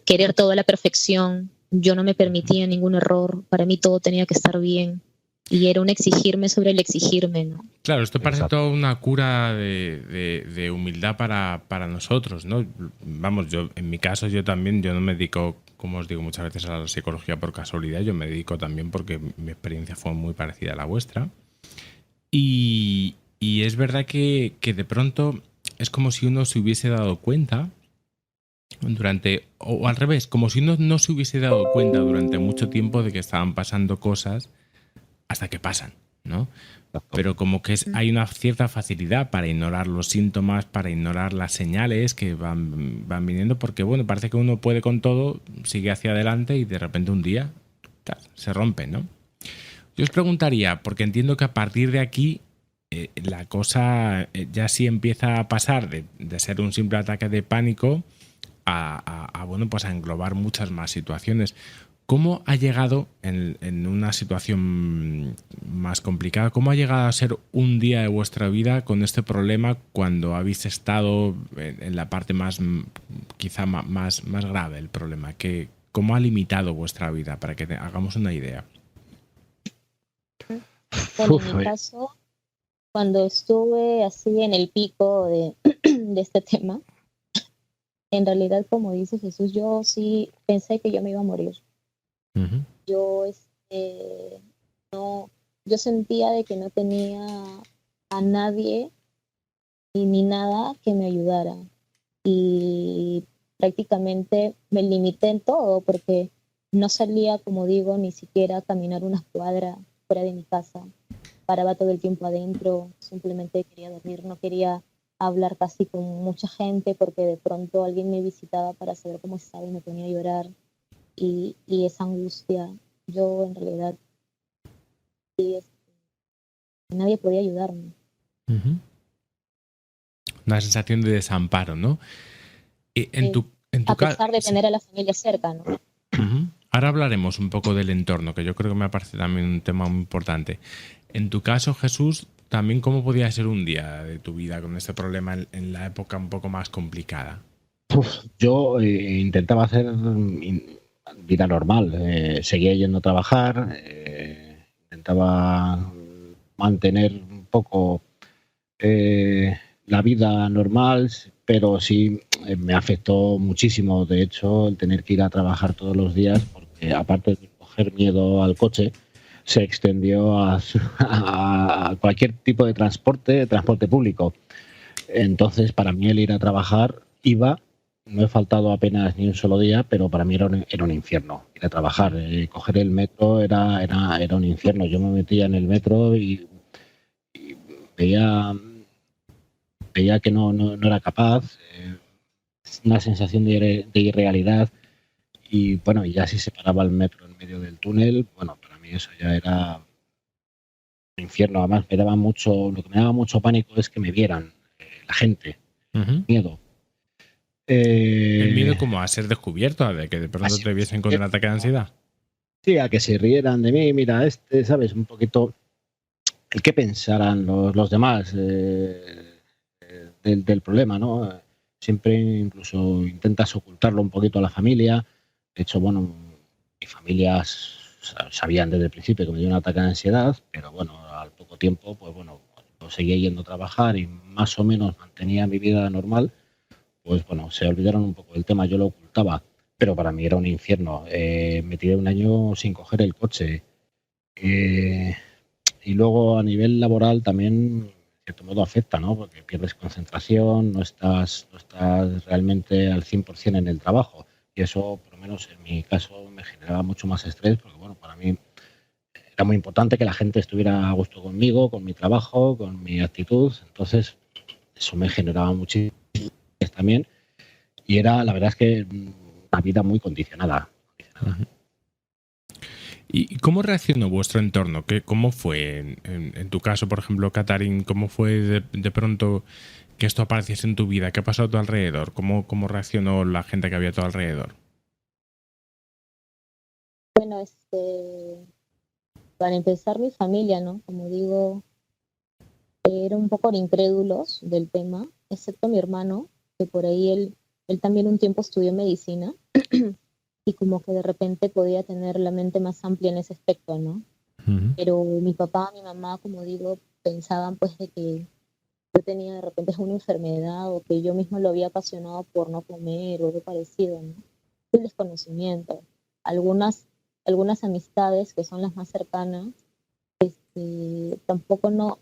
querer toda la perfección, yo no me permitía ningún error, para mí todo tenía que estar bien. Y era un exigirme sobre el exigirme, ¿no? Claro, esto parece Exacto. toda una cura de humildad para nosotros, ¿no? Vamos, yo en mi caso yo no me dedico, como os digo muchas veces, a la psicología por casualidad, yo me dedico también porque mi experiencia fue muy parecida a la vuestra. Y es verdad que de pronto es como si uno se hubiese dado cuenta o al revés, como si uno no se hubiese dado cuenta durante mucho tiempo de que estaban pasando cosas hasta que pasan, ¿no? Pero como que hay una cierta facilidad para ignorar los síntomas, para ignorar las señales que van viniendo, porque bueno, parece que uno puede con todo, sigue hacia adelante y de repente un día se rompe, ¿no? Yo os preguntaría, porque entiendo que a partir de aquí la cosa ya sí empieza a pasar de ser un simple ataque de pánico bueno, pues a englobar muchas más situaciones. ¿Cómo ha llegado en una situación más complicada, cómo ha llegado a ser un día de vuestra vida con este problema cuando habéis estado en la parte más, quizá más grave del problema? ¿Cómo ha limitado vuestra vida? Para que hagamos una idea. Bueno, en mi caso, cuando estuve así en el pico de este tema, en realidad, como dice Jesús, yo sí pensé que yo me iba a morir. Uh-huh. Yo sentía de que no tenía a nadie ni nada que me ayudara. Y prácticamente me limité en todo porque no salía, como digo, ni siquiera a caminar una cuadra fuera de mi casa. Paraba todo el tiempo adentro, simplemente quería dormir, no quería hablar casi con mucha gente porque de pronto alguien me visitaba para saber cómo estaba y me ponía a llorar. Y esa angustia, yo en realidad nadie podía ayudarme. Uh-huh. Una sensación de desamparo, ¿no? A pesar de tener a la familia cerca, ¿no? Uh-huh. Ahora hablaremos un poco del entorno, que yo creo que me parece también un tema muy importante. En tu caso, Jesús, también cómo podía ser un día de tu vida con este problema en la época un poco más complicada. Yo intentaba hacer vida normal, seguía yendo a trabajar, intentaba mantener un poco la vida normal, pero sí me afectó muchísimo, de hecho, el tener que ir a trabajar todos los días, porque aparte de coger miedo al coche, se extendió a cualquier tipo de transporte público. Entonces, para mí el ir a trabajar no he faltado apenas ni un solo día, pero para mí era un infierno ir a trabajar. Coger el metro era un infierno. Yo me metía en el metro y veía que no era capaz, una sensación de irrealidad. Y bueno, ya si se paraba el metro en medio del túnel, bueno, para mí eso ya era un infierno. Además, lo que me daba mucho pánico es que me vieran la gente. Uh-huh. Miedo. El miedo como a ser descubierto, de que de pronto te viesen con un ataque de ansiedad. Sí, a que se rieran de mí, mira, ¿sabes? Un poquito el que pensaran los demás del problema, ¿no? Siempre incluso intentas ocultarlo un poquito a la familia. De hecho, bueno, mi familia sabían desde el principio que me dio un ataque de ansiedad, pero bueno, al poco tiempo, pues bueno, yo seguía yendo a trabajar y más o menos mantenía mi vida normal. Pues bueno, se olvidaron un poco del tema, yo lo ocultaba, pero para mí era un infierno. Me tiré un año sin coger el coche. Y luego a nivel laboral también, de cierto modo, afecta, ¿no? Porque pierdes concentración, no estás realmente al 100% en el trabajo. Y eso, por lo menos en mi caso, me generaba mucho más estrés, porque bueno, para mí era muy importante que la gente estuviera a gusto conmigo, con mi trabajo, con mi actitud. Entonces, eso me generaba muchísimo también, y era, la verdad es que una vida muy condicionada. Uh-huh. ¿Y cómo reaccionó vuestro entorno? ¿Cómo fue en tu caso, por ejemplo, Katarín? ¿Cómo fue de pronto que esto apareciese en tu vida? ¿Qué ha pasado a tu alrededor? ¿Cómo reaccionó la gente que había a tu alrededor? Bueno, para empezar, mi familia, ¿no? Como digo, era un poco incrédulos del tema, excepto mi hermano, que por ahí él también un tiempo estudió medicina y como que de repente podía tener la mente más amplia en ese aspecto, ¿no? Uh-huh. Pero mi papá, mi mamá, como digo, pensaban pues de que yo tenía de repente una enfermedad o que yo mismo lo había ocasionado por no comer o algo parecido, ¿no? El desconocimiento. Algunas amistades que son las más cercanas, tampoco no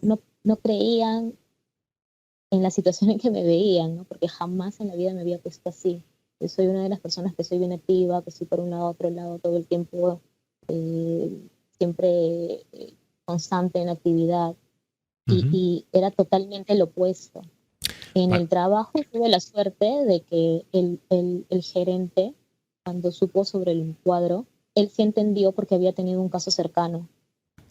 creían en la situación en que me veían, ¿no? Porque jamás en la vida me había puesto así. Yo soy una de las personas que soy bien activa, que soy por un lado, otro lado, todo el tiempo, siempre constante en actividad Ujú. y era totalmente lo opuesto. En Vale. el trabajo tuve la suerte de que el gerente, cuando supo sobre el cuadro, él sí entendió porque había tenido un caso cercano.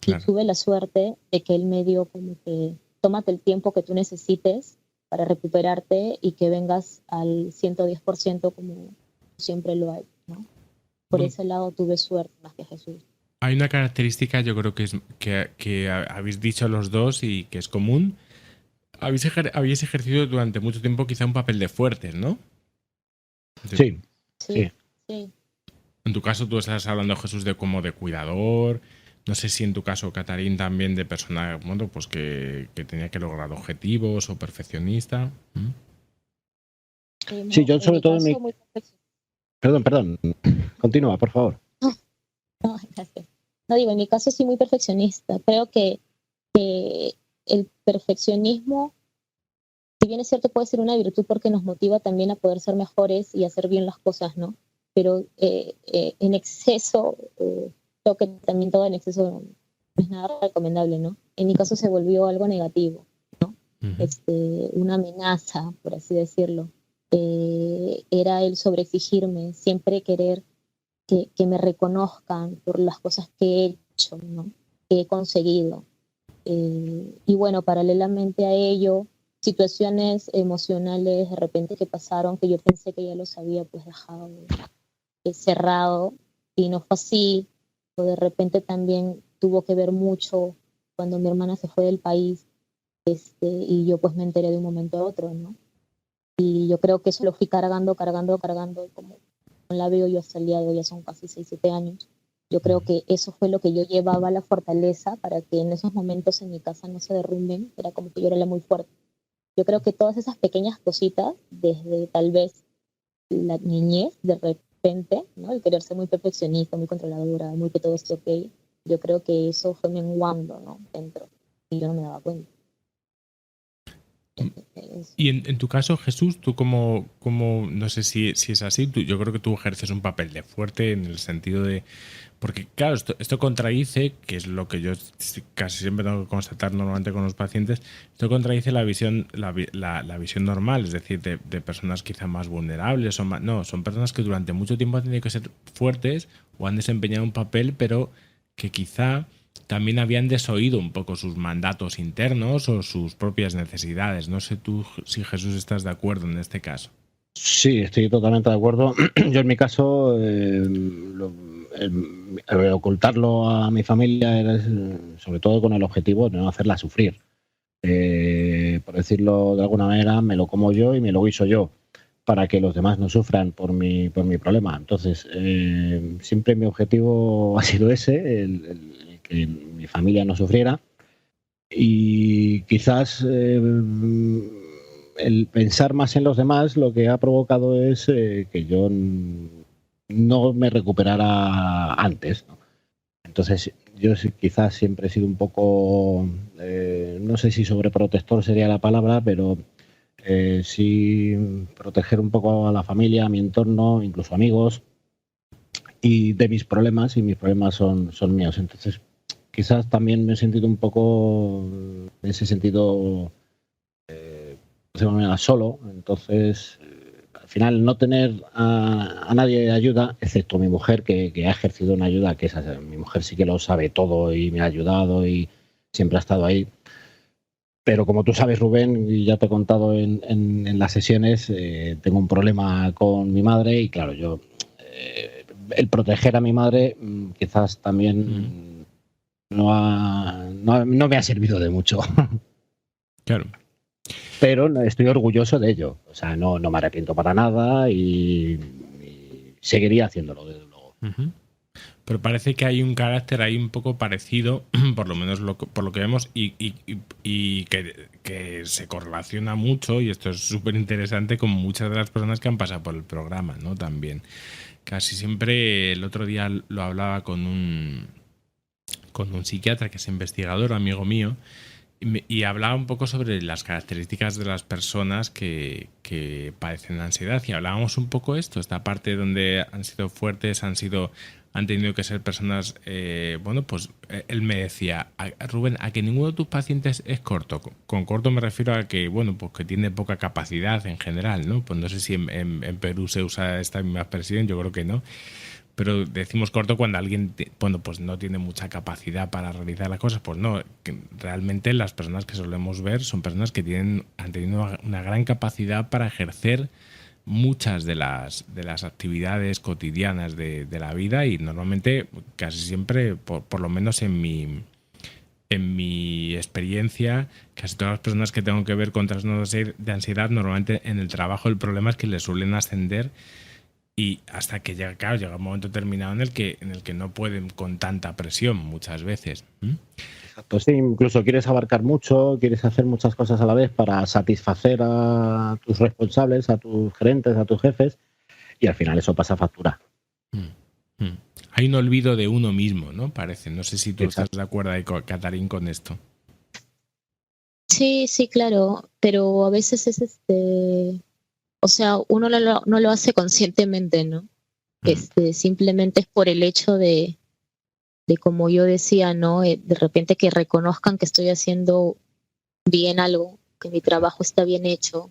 Y Claro. tuve la suerte de que él me dio como que tómate el tiempo que tú necesites para recuperarte y que vengas al 110% como siempre lo hay, ¿no? Por Bueno, ese lado tuve suerte más que Jesús. hay una característica, yo creo que es que habéis dicho los dos y que es común. Habéis ejercido durante mucho tiempo quizá un papel de fuertes, ¿no? Sí, Sí, sí. sí. En tu caso tú estás hablando, Jesús, de como de cuidador. No sé si en tu caso, Catarín, también de persona, bueno, pues que tenía que lograr objetivos o perfeccionista. ¿Mm? Sí, No, yo en sobre mi todo en caso mi... muy perfeccionista. Perdón. Continúa, por favor. No, gracias. No digo, en mi caso sí muy perfeccionista. Creo que el perfeccionismo, si bien es cierto, puede ser una virtud porque nos motiva también a poder ser mejores y hacer bien las cosas, ¿no? Pero en exceso, creo que también todo en exceso no es nada recomendable, ¿no? En mi caso se volvió algo negativo, Ujú. una amenaza, por así decirlo. Era el sobreexigirme, siempre querer que me reconozcan por las cosas que he hecho, ¿no? Que he conseguido. Y bueno, paralelamente a ello, situaciones emocionales de repente que pasaron, que yo pensé que ya los había pues dejado cerrado y no fue así. O de repente también tuvo que ver mucho cuando mi hermana se fue del país, y yo pues me enteré de un momento a otro, ¿no? Y yo creo que eso lo fui cargando, como no la veo yo hasta el día de hoy, ya son casi 6 7 años. Yo creo que eso fue lo que yo llevaba la fortaleza para que en esos momentos en mi casa no se derrumben, era como que yo era la muy fuerte. Yo creo que todas esas pequeñas cositas, desde tal vez la niñez, de repente, ¿no? El querer ser muy perfeccionista, muy controladora, muy que todo esté ok, yo creo que eso fue menguando, ¿no? Dentro, y yo no me daba cuenta. Es- Y en tu caso, Jesús, tú como no sé si es así, yo creo que tú ejerces un papel de fuerte en el sentido de... Porque claro, esto contradice, que es lo que yo casi siempre tengo que constatar normalmente con los pacientes, esto contradice la visión, la visión normal, es decir, de personas quizá más vulnerables o más... No, son personas que durante mucho tiempo han tenido que ser fuertes o han desempeñado un papel, pero que quizá también habían desoído un poco sus mandatos internos o sus propias necesidades. No sé tú si, Jesús, estás de acuerdo en este caso. Sí, estoy totalmente de acuerdo. Yo en mi caso, ocultarlo a mi familia era sobre todo con el objetivo de no hacerla sufrir. Por decirlo de alguna manera, me lo como yo y me lo guiso yo para que los demás no sufran por mi problema. Entonces, siempre mi objetivo ha sido ese, el que mi familia no sufriera. Y quizás el pensar más en los demás lo que ha provocado es que yo no me recuperara antes, ¿no? Entonces, yo quizás siempre he sido un poco, no sé si sobreprotector sería la palabra, pero sí proteger un poco a la familia, a mi entorno, incluso amigos, y de mis problemas, y mis problemas son míos. Entonces, quizás también me he sentido un poco, en ese sentido, de alguna manera solo. Entonces, al final, no tener a nadie de ayuda, excepto mi mujer, que ha ejercido una ayuda, que esa, mi mujer sí que lo sabe todo y me ha ayudado y siempre ha estado ahí. Pero como tú sabes, Rubén, y ya te he contado en las sesiones, tengo un problema con mi madre y claro, yo el proteger a mi madre quizás también no me ha servido de mucho. Claro. Pero estoy orgulloso de ello. O sea, no me arrepiento para nada y seguiría haciéndolo, desde luego. Uh-huh. Pero parece que hay un carácter ahí un poco parecido, por lo menos por lo que vemos, y que se correlaciona mucho, y esto es súper interesante, con muchas de las personas que han pasado por el programa, ¿no? También. Casi siempre, el otro día lo hablaba con un psiquiatra que es investigador, amigo mío, Y hablaba un poco sobre las características de las personas que padecen ansiedad. Y hablábamos un poco esta parte donde han sido fuertes, han tenido que ser personas, pues él me decía, Rubén, a que ninguno de tus pacientes es corto. Con corto me refiero a que, pues que tiene poca capacidad en general, ¿no? Pues no sé si en Perú se usa esta misma expresión, yo creo que no. Pero decimos corto cuando alguien, pues no tiene mucha capacidad para realizar las cosas. Pues no, que realmente las personas que solemos ver son personas que han tenido una gran capacidad para ejercer muchas de las actividades cotidianas de la vida, y normalmente, casi siempre, por lo menos en mi experiencia, casi todas las personas que tengo que ver con trastornos de ansiedad, normalmente en el trabajo el problema es que les suelen ascender. Y hasta que llega un momento determinado en el que no pueden con tanta presión muchas veces. Exacto, sí, incluso quieres abarcar mucho, quieres hacer muchas cosas a la vez para satisfacer a tus responsables, a tus gerentes, a tus jefes, y al final eso pasa factura. Hay un olvido de uno mismo, ¿no? Parece. No sé si tú estás de acuerdo ahí, Catarín, con esto. Sí, claro, pero a veces es o sea, uno no lo hace conscientemente, ¿no? Simplemente es por el hecho de como yo decía, ¿no? De repente que reconozcan que estoy haciendo bien algo, que mi trabajo está bien hecho,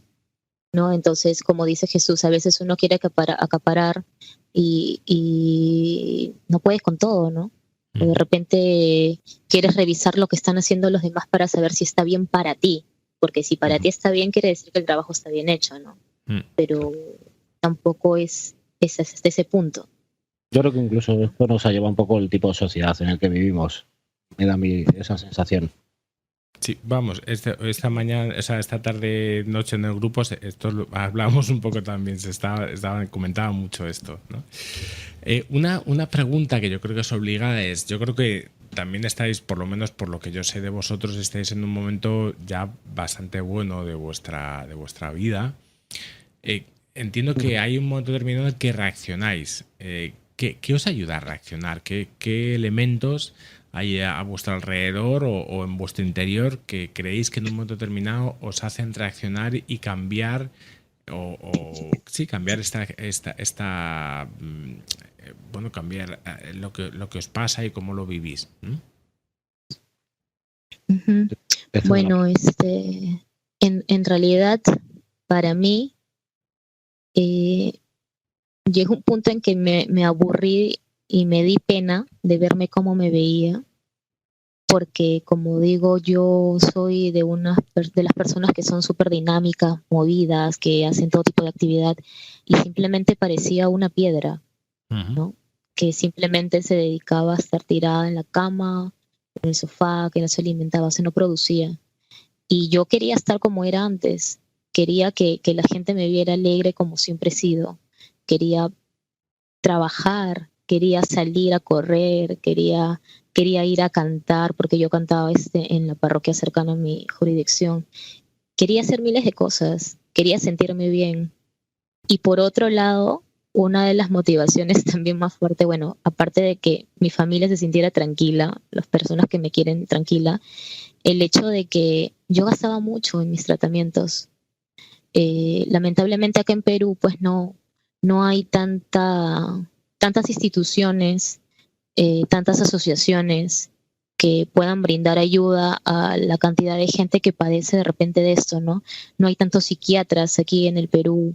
¿no? Entonces, como dice Jesús, a veces uno quiere acaparar y no puedes con todo, ¿no? O de repente quieres revisar lo que están haciendo los demás para saber si está bien para ti, porque si para ti está bien, quiere decir que el trabajo está bien hecho, ¿no? Pero tampoco es hasta ese punto. Yo creo que incluso esto nos ha llevado un poco el tipo de sociedad en el que vivimos. Me da a mí esa sensación. Sí, vamos, esta mañana, esta tarde, noche en el grupo, esto hablábamos un poco también, comentaba mucho esto, ¿no? Una pregunta que yo creo que es obligada es, yo creo que también estáis, por lo menos por lo que yo sé de vosotros, estáis en un momento ya bastante bueno de vuestra vida. Entiendo que hay un momento determinado en el que reaccionáis. ¿Qué os ayuda a reaccionar? ¿Qué elementos hay a vuestro alrededor o en vuestro interior que creéis que en un momento determinado os hacen reaccionar y cambiar cambiar cambiar lo que os pasa y cómo lo vivís? Uh-huh. Bueno, en realidad, para mí, llegó un punto en que me aburrí y me di pena de verme cómo me veía, porque como digo, yo soy de las personas que son súper dinámicas, movidas, que hacen todo tipo de actividad, y simplemente parecía una piedra, ¿no? Que simplemente se dedicaba a estar tirada en la cama, en el sofá, que no se alimentaba, no producía. Y yo quería estar como era antes, quería que la gente me viera alegre como siempre he sido, quería trabajar, quería salir a correr, quería ir a cantar, porque yo cantaba en la parroquia cercana a mi jurisdicción. Quería hacer miles de cosas, quería sentirme bien. Y por otro lado, una de las motivaciones también más fuerte, bueno, aparte de que mi familia se sintiera tranquila, las personas que me quieren tranquila, el hecho de que yo gastaba mucho en mis tratamientos. Lamentablemente acá en Perú, pues no hay tantas instituciones, tantas asociaciones que puedan brindar ayuda a la cantidad de gente que padece de repente de esto, ¿no? No hay tantos psiquiatras aquí en el Perú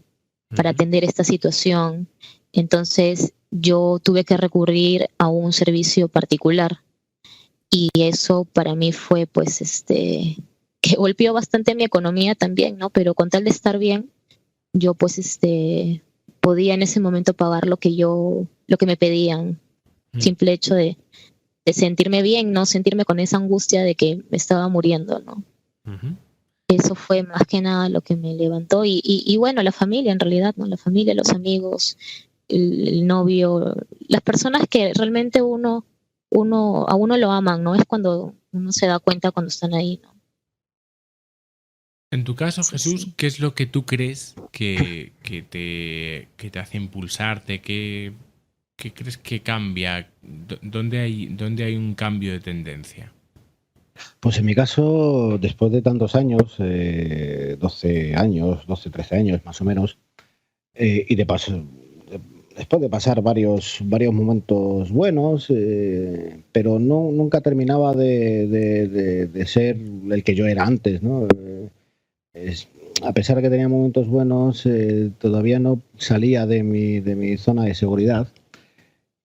para atender esta situación. Entonces yo tuve que recurrir a un servicio particular, y eso para mí fue pues que golpeó bastante mi economía también, ¿no? Pero con tal de estar bien, yo pues podía en ese momento pagar lo que me pedían. Simple hecho de sentirme bien, no sentirme con esa angustia de que me estaba muriendo, ¿no? Eso fue más que nada lo que me levantó. Y bueno, la familia en realidad, ¿no? La familia, los amigos, el novio, las personas que realmente a uno lo aman, ¿no? Es cuando uno se da cuenta cuando están ahí, ¿no? En tu caso, sí, Jesús, sí. ¿Qué es lo que tú crees que te hace impulsarte? ¿Qué crees que cambia? ¿Dónde hay un cambio de tendencia? Pues en mi caso, después de tantos años, 12 años, 12, 13 años más o menos, y de paso, después de pasar varios momentos buenos, pero nunca terminaba de ser el que yo era antes, ¿no? A pesar de que tenía momentos buenos, todavía no salía de mi zona de seguridad.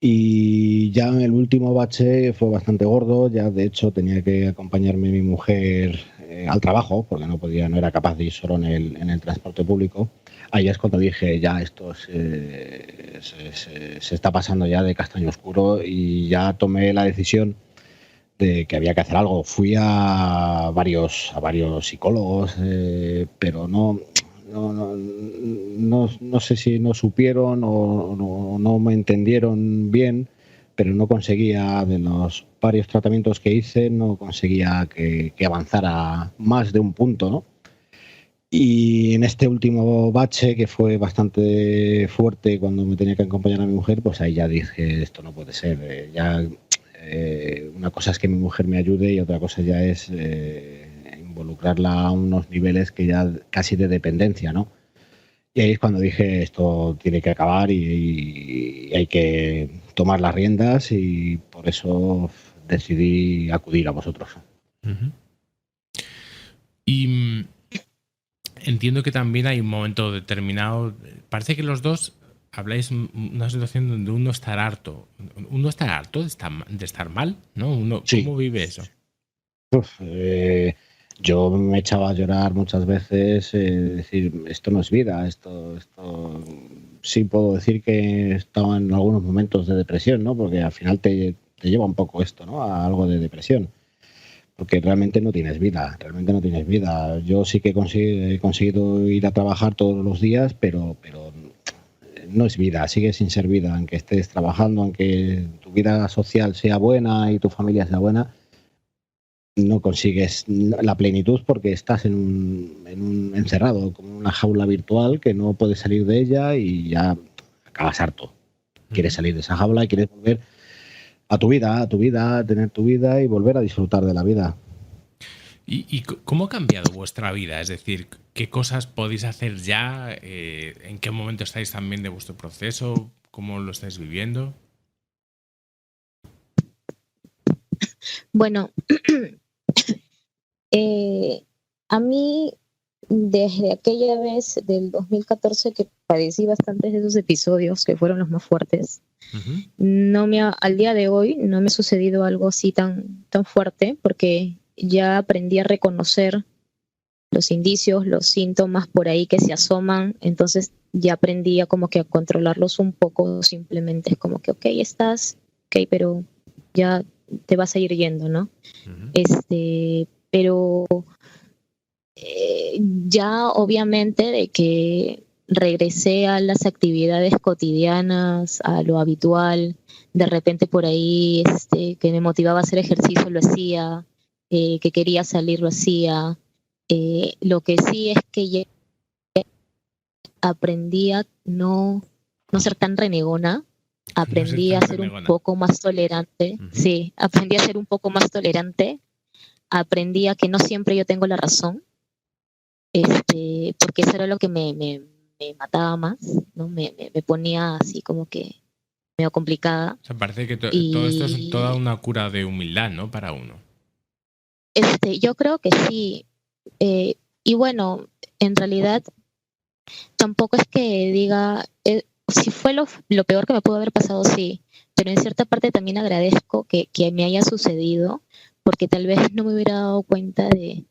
Y ya en el último bache fue bastante gordo, ya de hecho tenía que acompañarme mi mujer al trabajo, porque no era capaz de ir solo en el transporte público. Ahí es cuando dije, ya esto se está pasando ya de castaño oscuro, y ya tomé la decisión de que había que hacer algo. Fui a varios psicólogos, pero no sé si no supieron o no me entendieron bien, pero no conseguía, de los varios tratamientos que hice, no conseguía que avanzara más de un punto, ¿no? Y en este último bache, que fue bastante fuerte cuando me tenía que acompañar a mi mujer, pues ahí ya dije, esto no puede ser. Una cosa es que mi mujer me ayude y otra cosa ya es involucrarla a unos niveles que ya casi de dependencia, ¿no? Y ahí es cuando dije, esto tiene que acabar y hay que tomar las riendas, y por eso decidí acudir a vosotros. Uh-huh. Y entiendo que también hay un momento determinado, parece que los dos habláis una situación donde uno está harto de estar mal, ¿no? Sí. ¿Cómo vive eso? Yo me echaba a llorar muchas veces, decir, esto no es vida, esto sí puedo decir que estaba en algunos momentos de depresión, ¿no? Porque al final te lleva un poco esto, ¿no? A algo de depresión. Porque realmente no tienes vida. Yo sí que he conseguido ir a trabajar todos los días, pero no es vida, sigue sin ser vida. Aunque estés trabajando, aunque tu vida social sea buena y tu familia sea buena, no consigues la plenitud porque estás en un encerrado, como una jaula virtual que no puedes salir de ella, y ya acabas harto. Quieres salir de esa jaula y quieres volver a tu vida, a tener tu vida y volver a disfrutar de la vida. ¿Y cómo ha cambiado vuestra vida? Es decir, ¿qué cosas podéis hacer ya? ¿En qué momento estáis también de vuestro proceso? ¿Cómo lo estáis viviendo? Bueno, a mí, desde aquella vez del 2014 que padecí bastantes de esos episodios que fueron los más fuertes, uh-huh, al día de hoy no me ha sucedido algo así tan fuerte, porque ya aprendí a reconocer los indicios, los síntomas por ahí que se asoman. Entonces ya aprendí a como que a controlarlos un poco. Simplemente es como que, ok, estás, ok, pero ya te vas a ir yendo, ¿no? Uh-huh. Pero ya obviamente de que regresé a las actividades cotidianas, a lo habitual. De repente por ahí que me motivaba a hacer ejercicio lo hacía, que quería salir lo hacía. Lo que sí es que ya aprendí a no ser tan renegona, aprendí a ser un poco más tolerante. Uh-huh. Sí, aprendí a ser un poco más tolerante, aprendí a que no siempre yo tengo la razón, porque eso era lo que me mataba más, ¿no? Me ponía así como que medio complicada. O sea, parece que todo esto es toda una cura de humildad, ¿no? Para uno. Yo creo que sí. Y bueno, en realidad tampoco es que diga, si fue lo peor que me pudo haber pasado, sí, pero en cierta parte también agradezco que me haya sucedido, porque tal vez no me hubiera dado cuenta de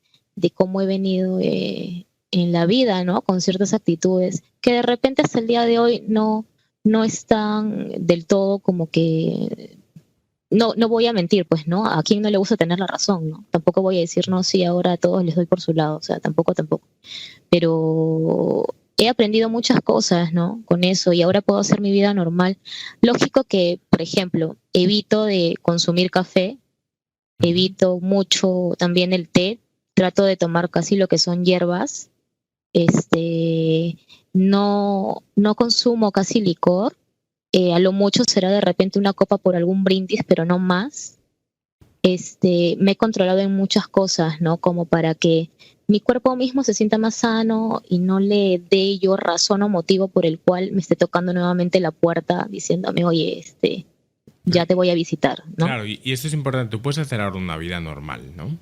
cómo he venido en la vida, ¿no? Con ciertas actitudes que de repente hasta el día de hoy no están del todo como que... No voy a mentir, pues, ¿no? A quién no le gusta tener la razón, ¿no? Tampoco voy a decir, no, sí, ahora a todos les doy por su lado, o sea, tampoco. Pero he aprendido muchas cosas, ¿no? Con eso, y ahora puedo hacer mi vida normal. Lógico que, por ejemplo, evito de consumir café, evito mucho también el té, trato de tomar casi lo que son hierbas, no consumo casi licor. A lo mucho será de repente una copa por algún brindis, pero no más. me he controlado en muchas cosas, ¿no? Como para que mi cuerpo mismo se sienta más sano y no le dé yo razón o motivo por el cual me esté tocando nuevamente la puerta diciéndome, oye, ya te voy a visitar, ¿no? Claro, y esto es importante. Tú puedes hacer ahora una vida normal, ¿no?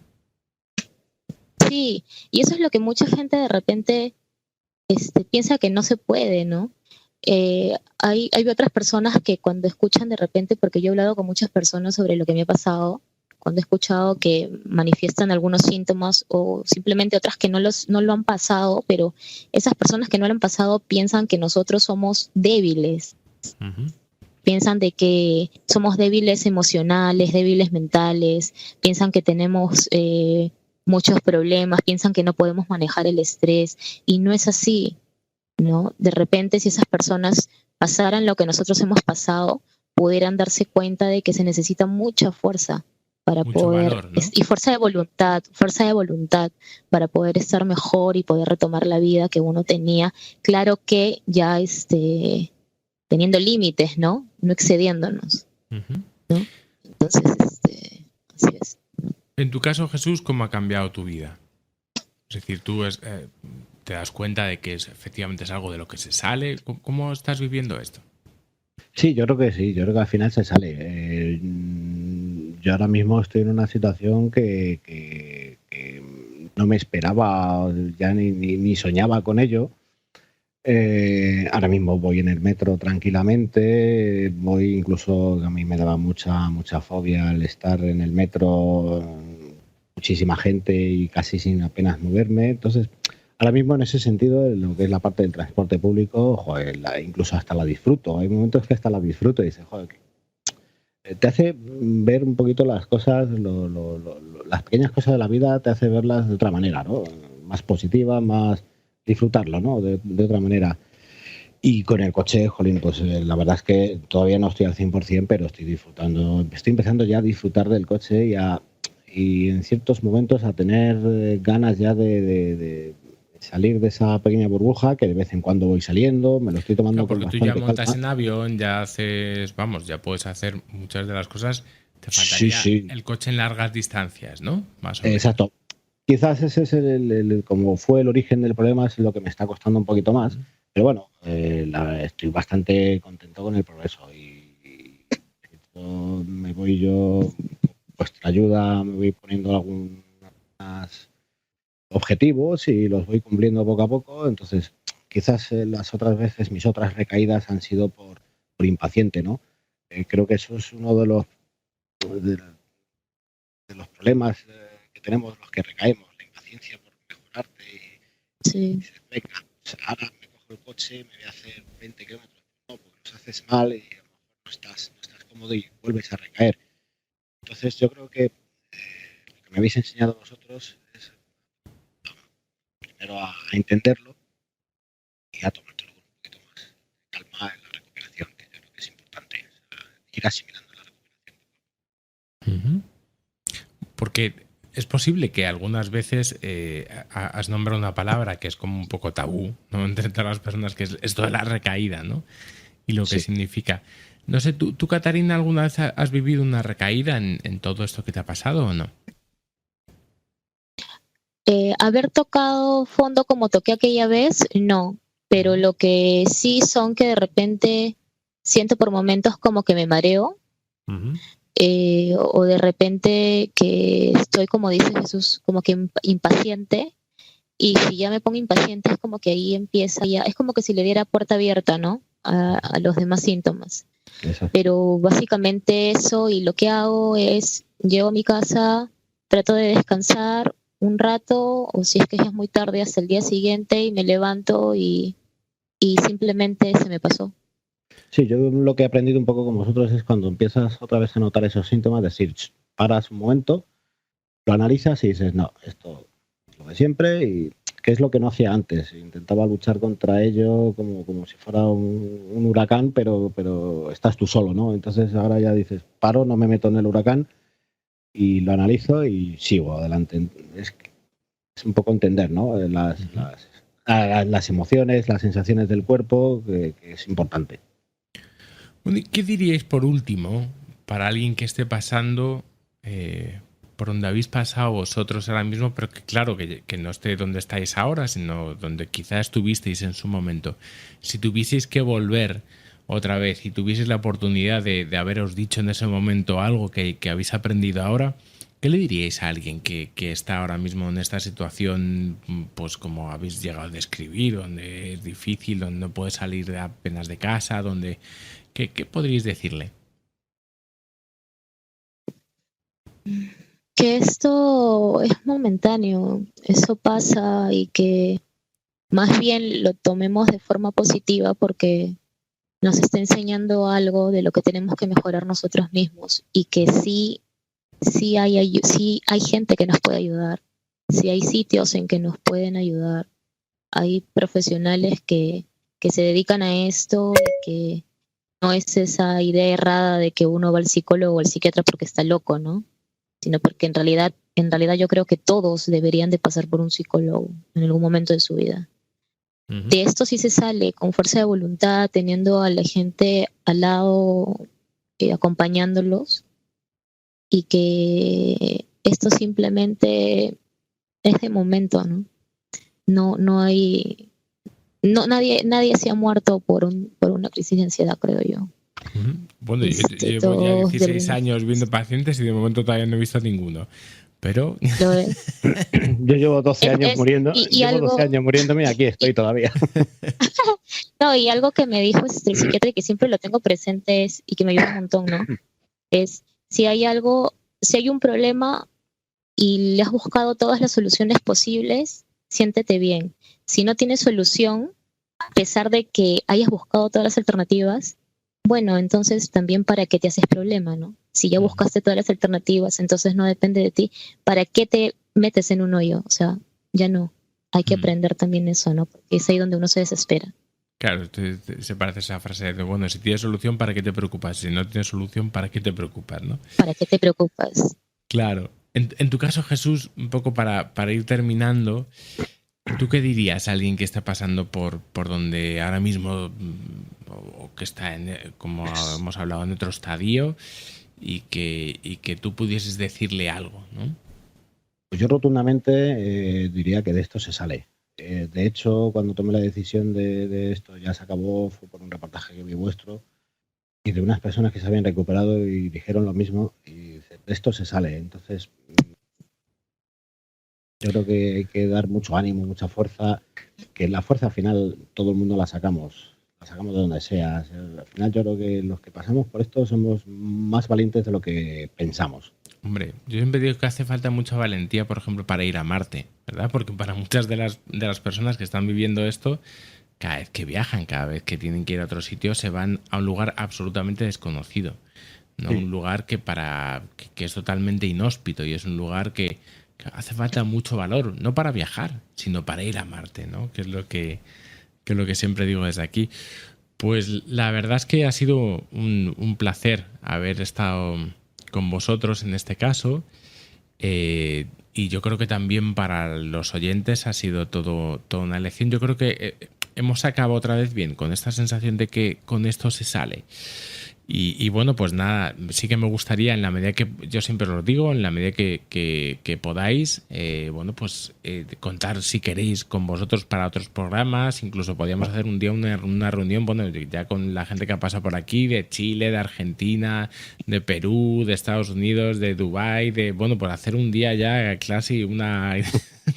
Sí, y eso es lo que mucha gente de repente piensa que no se puede, ¿no? Hay otras personas que cuando escuchan de repente, porque yo he hablado con muchas personas sobre lo que me ha pasado, cuando he escuchado que manifiestan algunos síntomas o simplemente otras que no lo han pasado, pero esas personas que no lo han pasado piensan que nosotros somos débiles. Uh-huh. Piensan de que somos débiles emocionales, débiles mentales, piensan que tenemos muchos problemas, piensan que no podemos manejar el estrés y no es así, ¿no? De repente, si esas personas pasaran lo que nosotros hemos pasado, pudieran darse cuenta de que se necesita mucha fuerza para mucho poder, valor, ¿no? y fuerza de voluntad para poder estar mejor y poder retomar la vida que uno tenía. Claro que ya teniendo límites, ¿no? No excediéndonos, Uh-huh. ¿no? Entonces, así es. En tu caso, Jesús, ¿cómo ha cambiado tu vida? Es decir, tú te das cuenta de que efectivamente es algo de lo que se sale. ¿Cómo estás viviendo esto? Sí, yo creo que sí, yo creo que al final se sale. Yo ahora mismo estoy en una situación que no me esperaba, ya ni soñaba con ello. Ahora mismo voy en el metro tranquilamente, voy incluso, a mí me daba mucha fobia el estar en el metro, muchísima gente y casi sin apenas moverme. Entonces, ahora mismo en ese sentido, en lo que es la parte del transporte público, joder, incluso hasta la disfruto. Hay momentos que hasta la disfruto y dices, joder, te hace ver un poquito las cosas, las pequeñas cosas de la vida te hace verlas de otra manera, ¿no? Más positiva, más disfrutarlo, ¿no? De otra manera. Y con el coche, jolín, pues la verdad es que todavía no estoy al 100%, pero estoy disfrutando, estoy empezando ya a disfrutar del coche y en ciertos momentos a tener ganas ya de salir de esa pequeña burbuja que de vez en cuando voy saliendo, me lo estoy tomando porque con tú ya bastante montas calma. en avión, ya haces, ya puedes hacer muchas de las cosas. Te faltaría Sí. el coche en largas distancias, ¿no? Más o menos. Exacto. Quizás ese es como fue el origen del problema, es lo que me está costando un poquito más. Pero bueno, estoy bastante contento con el progreso y me voy yo, vuestra ayuda, me voy poniendo algunos objetivos y los voy cumpliendo poco a poco. Entonces, quizás las otras veces, mis otras recaídas han sido por impaciente, ¿no? Creo que eso es uno de los problemas que tenemos los que recaemos, la impaciencia por mejorarte y dices, venga, pues ahora me cojo el coche, me voy a hacer 20 kilómetros, no, porque los haces mal y a lo mejor no estás cómodo y vuelves a recaer. Entonces yo creo que lo que me habéis enseñado vosotros es primero a entenderlo y a tomártelo con un poquito más de calma en la recuperación, que yo creo que es importante, ir asimilando la recuperación. Uh-huh. Porque es posible que algunas veces has nombrado una palabra que es como un poco tabú, ¿no? Entre todas las personas, que es esto de la recaída, ¿no? Y lo que significa. No sé, ¿tú, Catarina, alguna vez has vivido una recaída en todo esto que te ha pasado o no? Haber tocado fondo como toqué aquella vez, no. Pero lo que sí son que de repente siento por momentos como que me mareo. Uh-huh. O de repente que estoy, como dice Jesús, como que impaciente, y si ya me pongo impaciente es como que ahí empieza ya, es como que si le diera puerta abierta, ¿no? A los demás síntomas. Exacto. Pero básicamente eso, y lo que hago es, llego a mi casa, trato de descansar un rato, o si es que ya es muy tarde, hasta el día siguiente, y me levanto y simplemente se me pasó. Sí, yo lo que he aprendido un poco con vosotros es cuando empiezas otra vez a notar esos síntomas, decir, paras un momento, lo analizas y dices, no, esto es lo de siempre y qué es lo que no hacía antes. Intentaba luchar contra ello como si fuera un huracán, pero estás tú solo, ¿no? Entonces ahora ya dices, paro, no me meto en el huracán y lo analizo y sigo adelante. Es un poco entender, ¿no? Las emociones, las sensaciones del cuerpo, que es importante. Bueno, ¿qué diríais por último para alguien que esté pasando por donde habéis pasado vosotros ahora mismo, pero que claro, que no esté donde estáis ahora, sino donde quizás estuvisteis en su momento. Si tuvieseis que volver otra vez y tuvieseis la oportunidad de haberos dicho en ese momento algo que habéis aprendido ahora, ¿qué le diríais a alguien que está ahora mismo en esta situación, pues como habéis llegado a describir, donde es difícil, donde no puede salir apenas de casa, ¿qué podríais decirle? Que esto es momentáneo, eso pasa y que más bien lo tomemos de forma positiva porque nos está enseñando algo de lo que tenemos que mejorar nosotros mismos y que sí hay gente que nos puede ayudar, sí hay sitios en que nos pueden ayudar, hay profesionales que se dedican a esto y que no es esa idea errada de que uno va al psicólogo o al psiquiatra porque está loco, ¿no? Sino porque en realidad yo creo que todos deberían de pasar por un psicólogo en algún momento de su vida. De esto sí se sale con fuerza de voluntad, teniendo a la gente al lado, acompañándolos, y que esto simplemente es de momento, ¿no? No hay, nadie se ha muerto por una crisis de ansiedad, creo yo. Bueno, yo llevo ya 16 años viendo pacientes y de momento todavía no he visto ninguno. Pero yo llevo 12 años muriendo. Llevo 12 años muriéndome y aquí estoy todavía. No, y algo que me dijo el psiquiatra y que siempre lo tengo presente y que me ayuda un montón, ¿no? Es si hay un problema y le has buscado todas las soluciones posibles, siéntete bien. Si no tienes solución, a pesar de que hayas buscado todas las alternativas, bueno, entonces también para qué te haces problema, ¿no? Si ya buscaste todas las alternativas, entonces no depende de ti, ¿para qué te metes en un hoyo? O sea, ya no. Hay que aprender también eso, ¿no? Porque es ahí donde uno se desespera. Claro, se parece esa frase de, bueno, si tienes solución, ¿para qué te preocupas? Si no tienes solución, ¿para qué te preocupas, no? ¿Para qué te preocupas? Claro. En tu caso, Jesús, un poco para ir terminando, ¿tú qué dirías a alguien que está pasando por donde ahora mismo, o que está, como hemos hablado, en otro estadio, y que tú pudieses decirle algo, ¿no? Pues yo rotundamente diría que de esto se sale. De hecho, cuando tomé la decisión de esto ya se acabó, fue por un reportaje que vi vuestro y de unas personas que se habían recuperado y dijeron lo mismo y de esto se sale. Entonces, yo creo que hay que dar mucho ánimo, mucha fuerza, que la fuerza al final todo el mundo la sacamos de donde sea. Al final yo creo que los que pasamos por esto somos más valientes de lo que pensamos. Hombre, yo siempre digo que hace falta mucha valentía, por ejemplo, para ir a Marte, ¿verdad? Porque para muchas de las personas que están viviendo esto, cada vez que viajan, cada vez que tienen que ir a otro sitio, se van a un lugar absolutamente desconocido, ¿no? Sí. Un lugar que es totalmente inhóspito y es un lugar que hace falta mucho valor, no para viajar, sino para ir a Marte, ¿no? Que es lo que siempre digo desde aquí. Pues la verdad es que ha sido un placer haber estado con vosotros en este caso, y yo creo que también para los oyentes ha sido toda una lección. Yo creo que hemos acabado otra vez bien, con esta sensación de que con esto se sale. Y bueno, pues nada, sí que me gustaría, en la medida que, yo siempre os lo digo, en la medida que podáis, bueno, pues contar, si queréis, con vosotros para otros programas. Incluso podríamos hacer un día una reunión, bueno, ya con la gente que ha pasado por aquí, de Chile, de Argentina, de Perú, de Estados Unidos, de Dubái, bueno, pues hacer un día ya casi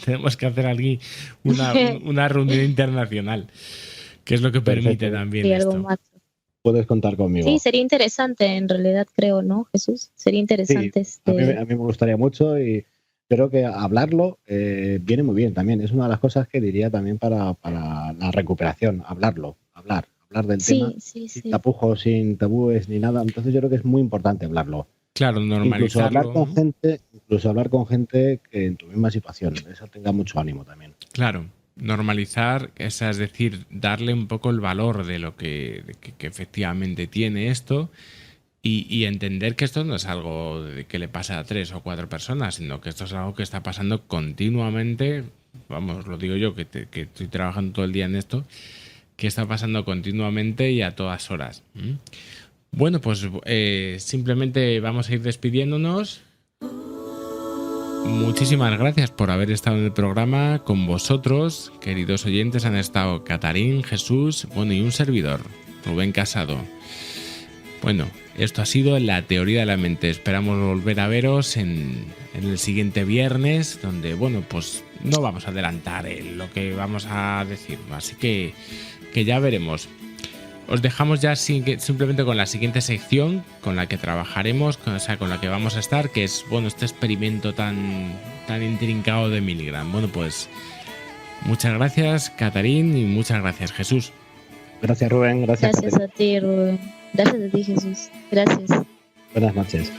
tenemos que hacer aquí una reunión internacional, que es lo que permite también esto. Puedes contar conmigo. Sí, sería interesante, en realidad, creo, ¿no, Jesús? Sería interesante. Sí, a mí me gustaría mucho y creo que hablarlo viene muy bien también. Es una de las cosas que diría también para la recuperación, hablar del tema, sin tapujos, sin tabúes ni nada. Entonces yo creo que es muy importante hablarlo. Claro, normalizarlo. Incluso hablar con gente que en tu misma situación, eso tenga mucho ánimo también. Claro. Normalizar, es decir, darle un poco el valor de lo que efectivamente tiene esto y entender que esto no es algo que le pasa a 3 o 4 personas, sino que esto es algo que está pasando continuamente. Vamos, lo digo yo, que estoy trabajando todo el día en esto, que está pasando continuamente y a todas horas. Bueno, pues simplemente vamos a ir despidiéndonos. Muchísimas gracias por haber estado en el programa. Con vosotros, queridos oyentes, han estado Catarín, Jesús, bueno, y un servidor, Rubén Casado. Bueno, esto ha sido La Teoría de la Mente. Esperamos volver a veros en el siguiente viernes, donde, bueno, pues no vamos a adelantar lo que vamos a decir, así que ya veremos. Os dejamos ya simplemente con la siguiente sección con la que trabajaremos, con la que vamos a estar, que es, bueno, este experimento tan intrincado de Milgram. Bueno, pues muchas gracias, Catarín, y muchas gracias, Jesús. Gracias, Rubén. Gracias a ti, Rubén. Gracias a ti, Jesús. Gracias. Buenas noches.